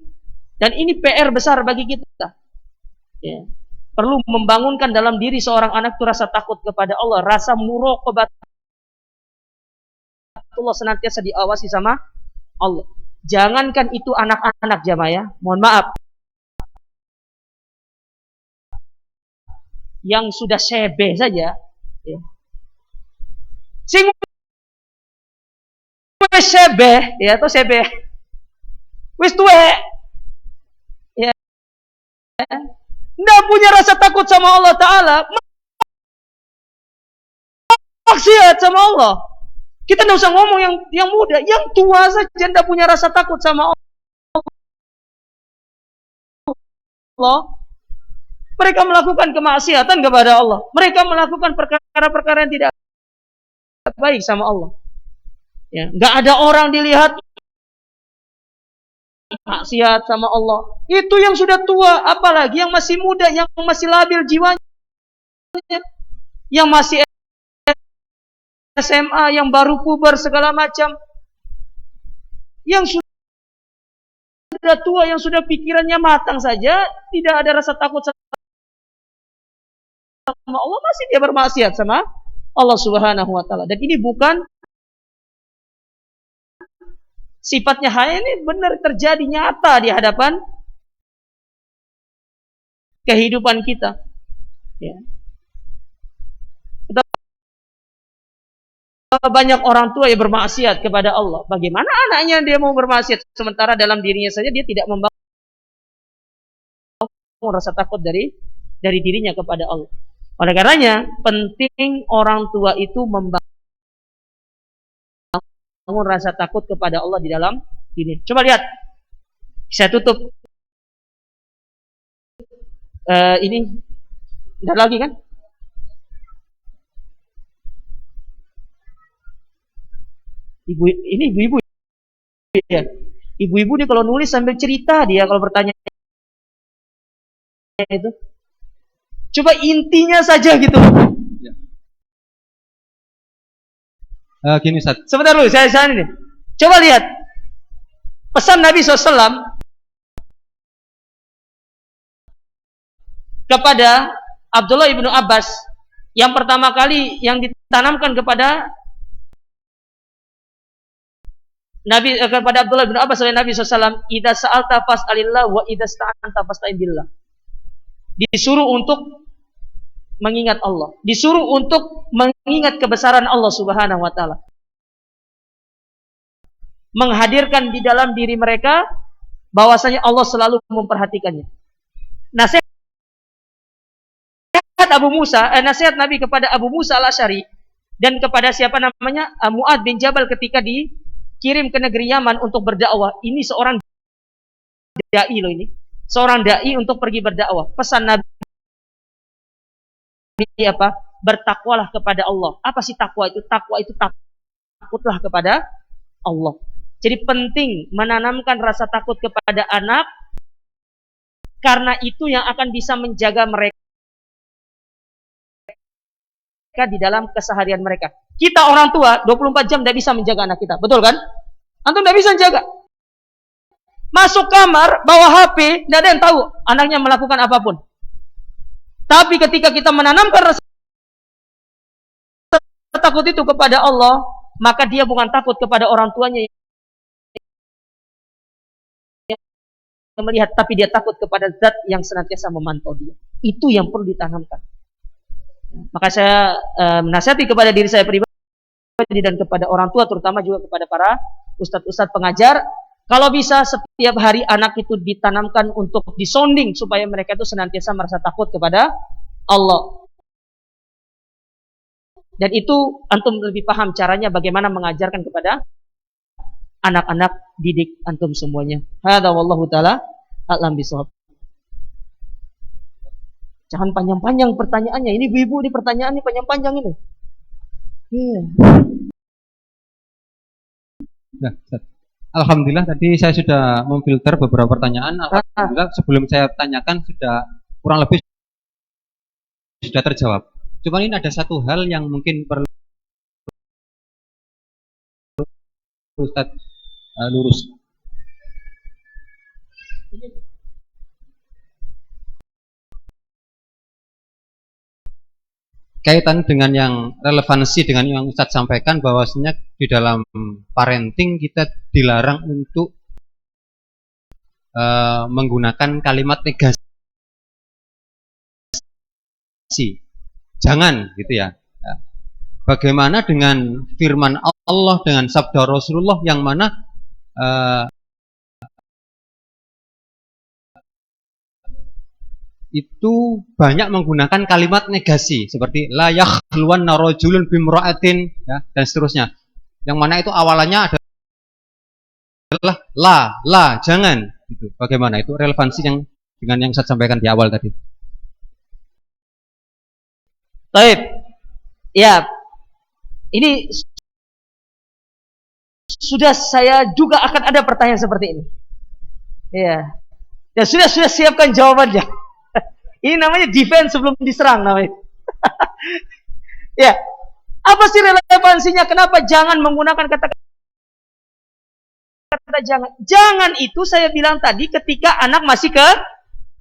Dan ini PR besar bagi kita. Ya. Perlu membangunkan dalam diri seorang anak itu rasa takut kepada Allah, rasa muraqabah Allah, senantiasa diawasi sama Allah. Jangankan itu anak-anak jamaah, mohon maaf, yang sudah sebe saja, sing wis sebe, atau sebe, wis tuwe, nggak punya rasa takut sama Allah Ta'ala, maksiat sama Allah. Kita tidak usah ngomong yang muda, yang tua saja tidak punya rasa takut sama Allah. Mereka melakukan kemaksiatan kepada Allah. Mereka melakukan perkara-perkara yang tidak baik sama Allah. Ya, nggak ada orang dilihat maksiat sama Allah. Itu yang sudah tua, apalagi yang masih muda, yang masih labil jiwanya, yang masih SMA, yang baru puber segala macam, yang sudah tua, yang sudah pikirannya matang saja, tidak ada rasa takut sama Allah, masih dia bermaksiat sama Allah Subhanahu wa Ta'ala. Dan ini bukan sifatnya hanya, ini benar terjadi nyata di hadapan kehidupan kita. Ya. Banyak orang tua yang bermaksiat kepada Allah. Bagaimana anaknya dia mau bermaksiat sementara dalam dirinya saja dia tidak membangun rasa takut dari dirinya kepada Allah. Oleh karenanya penting orang tua itu membangun rasa takut kepada Allah di dalam diri. Coba lihat, saya tutup ini, tidak lagi kan? Ibu-ibu ya. Ibu-ibu dia kalau nulis sambil cerita, dia kalau bertanya itu. Coba intinya saja gitu. Ya. Gini Ustaz. Sebentar dulu, saya ini. Coba lihat pesan Nabi SAW kepada Abdullah ibnu Abbas yang pertama kali yang ditanamkan kepada Nabi kepada Abdullah bin Abbas oleh Nabi SAW, idza sa'alta fas'alillah wa idza sta'anta fasta'in billah. Disuruh untuk mengingat Allah, disuruh untuk mengingat kebesaran Allah Subhanahu wa taala. Menghadirkan di dalam diri mereka bahwasanya Allah selalu memperhatikannya. Nasihat nasihat Nabi kepada Abu Musa Al-Asy'ari dan kepada siapa namanya Mu'adz bin Jabal ketika dikirim ke negeri Yaman untuk berdakwah. Ini seorang dai loh ini. Seorang dai untuk pergi berdakwah. Pesan Nabi apa? Bertakwalah kepada Allah. Apa sih takwa itu? Takwa itu takutlah kepada Allah. Jadi penting menanamkan rasa takut kepada anak karena itu yang akan bisa menjaga mereka di dalam keseharian mereka. Kita orang tua 24 jam tidak bisa menjaga anak kita. Betul kan? Antum tidak bisa menjaga. Masuk kamar, bawa HP, tidak ada yang tahu anaknya melakukan apapun. Tapi ketika kita menanamkan rasa takut itu kepada Allah, maka dia bukan takut kepada orang tuanya yang melihat, tapi dia takut kepada zat yang senantiasa memantau dia. Itu yang perlu ditanamkan. Maka saya menasihati kepada diri saya pribadi dan kepada orang tua, terutama juga kepada para ustadz-ustadz pengajar, kalau bisa setiap hari anak itu ditanamkan untuk disonding supaya mereka itu senantiasa merasa takut kepada Allah. Dan itu antum lebih paham caranya bagaimana mengajarkan kepada anak-anak didik antum semuanya. Hadza wallahu taala a'lam bishawab. Jangan panjang-panjang pertanyaannya. Ini ibu-ibu ini pertanyaannya panjang-panjang ini. Iya. Nah, alhamdulillah tadi saya sudah memfilter beberapa pertanyaan. Alhamdulillah sebelum saya tanyakan sudah kurang lebih sudah terjawab. Cuma ini ada satu hal yang mungkin perlu Ustadz lurus. Kaitan dengan yang relevansi dengan yang Ustadz sampaikan bahwasanya di dalam parenting kita dilarang untuk menggunakan kalimat negasi. Jangan gitu ya. Bagaimana dengan firman Allah, dengan sabda Rasulullah yang mana itu banyak menggunakan kalimat negasi seperti la yakhluwanna rajulun bimra'atin ya, dan seterusnya. Yang mana itu awalannya adalah la jangan gitu. Bagaimana itu relevansi yang dengan yang saya sampaikan di awal tadi? Baik. Ya. Ini sudah saya juga akan ada pertanyaan seperti ini. Ya. Dan sudah siapkan jawabannya. Ini namanya defense sebelum diserang namanya. Ya. Apa sih relevansinya? Kenapa jangan menggunakan kata jangan? Jangan itu saya bilang tadi ketika anak masih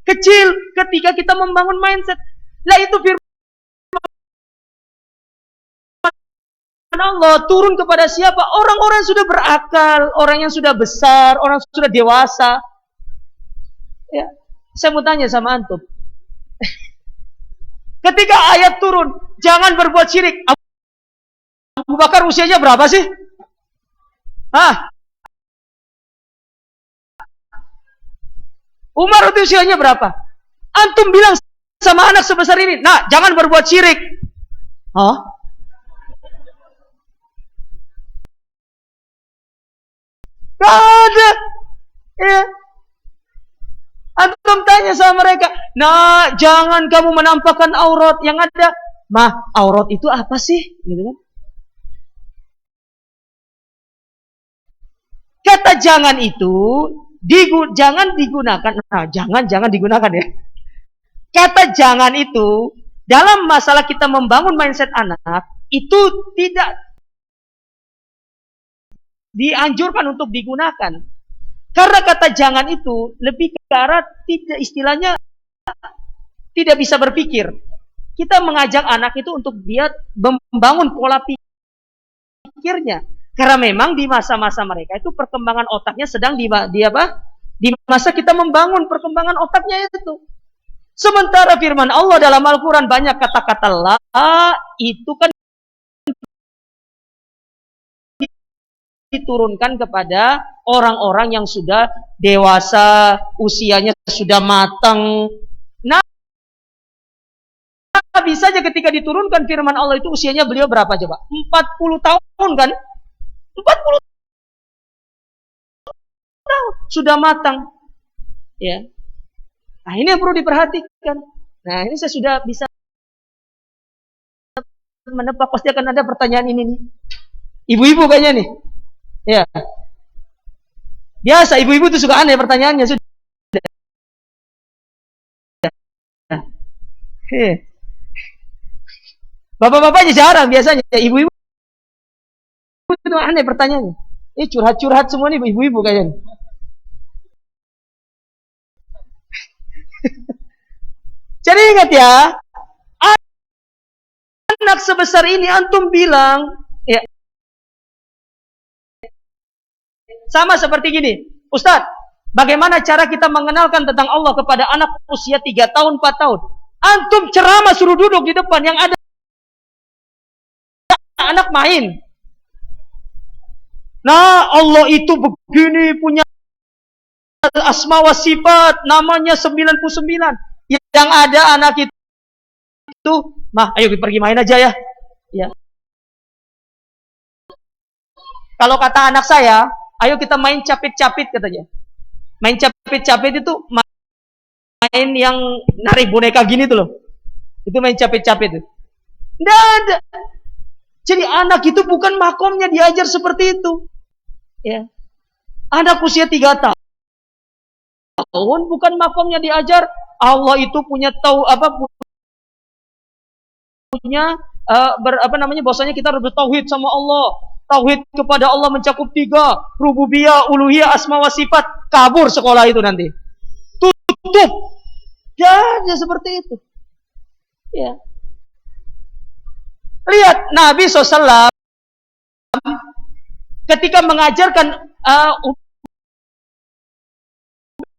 kecil, ketika kita membangun mindset. Lah itu firman Allah turun kepada siapa? Orang-orang yang sudah berakal, orang yang sudah besar, orang yang sudah dewasa. Ya, saya mau tanya sama antum. Ketika ayat turun, jangan berbuat syirik. Abu Bakar usianya berapa sih? Hah? Umar itu usianya berapa? Antum bilang sama anak sebesar ini, nah jangan berbuat syirik. Hah? Gak ada. Ya. Antum tanya sama mereka, nah jangan kamu menampakkan aurat. Yang ada, mah aurat itu apa sih? Gitu kan? Kata jangan itu jangan digunakan. Nah, jangan digunakan ya. Kata jangan itu dalam masalah kita membangun mindset anak itu tidak dianjurkan untuk digunakan. Karena kata jangan itu lebih ke arah tidak, istilahnya tidak bisa berpikir. Kita mengajak anak itu untuk dia membangun pola pikirnya. Karena memang di masa-masa mereka itu perkembangan otaknya sedang di masa kita membangun perkembangan otaknya itu. Sementara firman Allah dalam Al-Quran banyak kata-kata la, itu kan diturunkan kepada orang-orang yang sudah dewasa, usianya sudah matang. Nabi saja ketika diturunkan firman Allah itu usianya beliau berapa coba? 40 tahun kan? 40 tahun sudah matang. Ya. Nah, ini yang perlu diperhatikan. Nah, ini saya sudah bisa menebak pasti akan ada pertanyaan ini nih. Ibu-ibu kayaknya nih. Ya. Biasa ibu-ibu itu suka aneh pertanyaannya sudah. Bapak-bapaknya jarang biasanya, ibu-ibu itu aneh pertanyaannya. Ini curhat-curhat semua nih ibu-ibu kayaknya. Jadi ingat ya, anak sebesar ini antum bilang, ya, sama seperti gini, Ustadz, bagaimana cara kita mengenalkan tentang Allah kepada anak usia 3 tahun, 4 tahun? Antum ceramah suruh duduk di depan, yang ada anak main. Nah, Allah itu begini, punya asma wa sifat, namanya 99. Yang ada anak itu, mah, ayo pergi main aja ya. Ya. Kalau kata anak saya, ayo kita main capit-capit katanya. Main capit-capit itu main yang narik boneka gini tuh loh. Itu main capit-capit. Nggak ada. Jadi anak itu bukan makomnya diajar seperti itu. Ya. Anak usia 3 tahun bukan makomnya diajar. Allah itu punya bahwasanya kita harus bertauhid sama Allah. Tauhid kepada Allah mencakup 3, rububiyah, uluhiyah, asma wa sifat. Kabur sekolah itu nanti. Tutup. Ya seperti itu. Ya. Lihat Nabi SAW ketika mengajarkan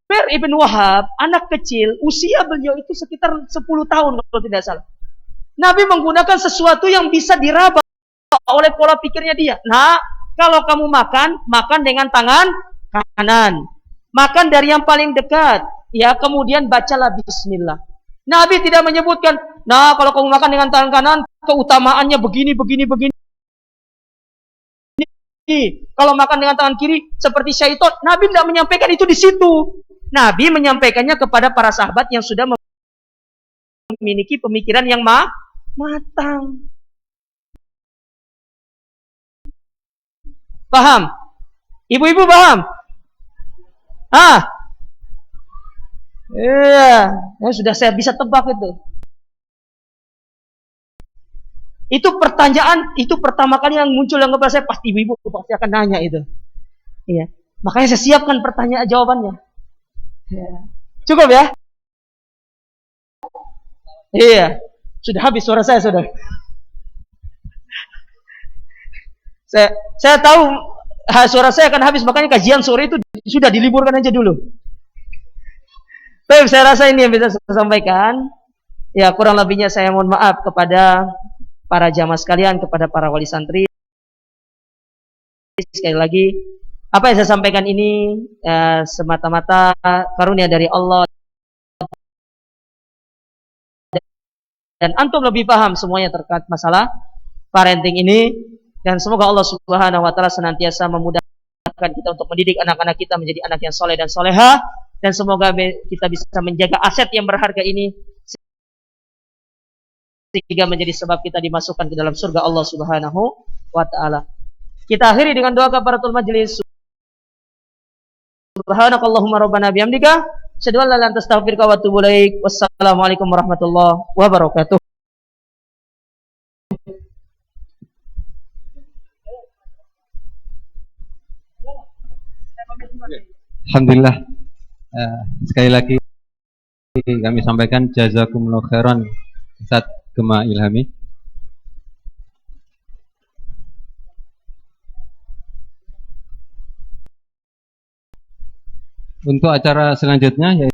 Umair ibn Wahab, anak kecil, usia beliau itu sekitar 10 tahun kalau tidak salah. Nabi menggunakan sesuatu yang bisa diraba oleh pola pikirnya dia. Nah, kalau kamu makan dengan tangan kanan. Makan dari yang paling dekat. Ya, kemudian bacalah bismillah. Nabi tidak menyebutkan, nah kalau kamu makan dengan tangan kanan, keutamaannya begini. Kalau makan dengan tangan kiri, seperti syaitan. Nabi tidak menyampaikan itu di situ. Nabi menyampaikannya kepada para sahabat yang sudah memiliki pemikiran yang matang. Paham? Ibu-ibu paham? Iya, sudah saya bisa tebak itu. Itu pertanyaan, itu pertama kali yang muncul yang kepada saya, pasti ibu-ibu pasti akan nanya itu. Iya. Makanya saya siapkan pertanyaan jawabannya. Ya. Cukup ya? Iya. Sudah habis suara saya sudah. Saya tahu suara saya akan habis, makanya kajian sore itu sudah diliburkan aja dulu. Baik, saya rasa ini yang bisa saya sampaikan. Ya, kurang lebihnya saya mohon maaf kepada para jamaah sekalian, kepada para wali santri. Sekali lagi, apa yang saya sampaikan ini semata-mata karunia dari Allah, dan antum lebih paham semuanya terkait masalah parenting ini, dan semoga Allah Subhanahu wa taala senantiasa memudahkan kita untuk mendidik anak-anak kita menjadi anak yang soleh dan soleha, dan semoga kita bisa menjaga aset yang berharga ini sehingga menjadi sebab kita dimasukkan ke dalam surga Allah Subhanahu wa taala. Kita akhiri dengan doa kafaratul majlis. Subhanakallahumma rabbana bihamdika asyhadu an la ilaha illa anta astaghfiruka wa atubu ilaik. Wassalamualaikum warahmatullahi wabarakatuh. Alhamdulillah. Sekali lagi kami sampaikan jazakumullah khairan Ustaz Gema Ilhami. Untuk acara selanjutnya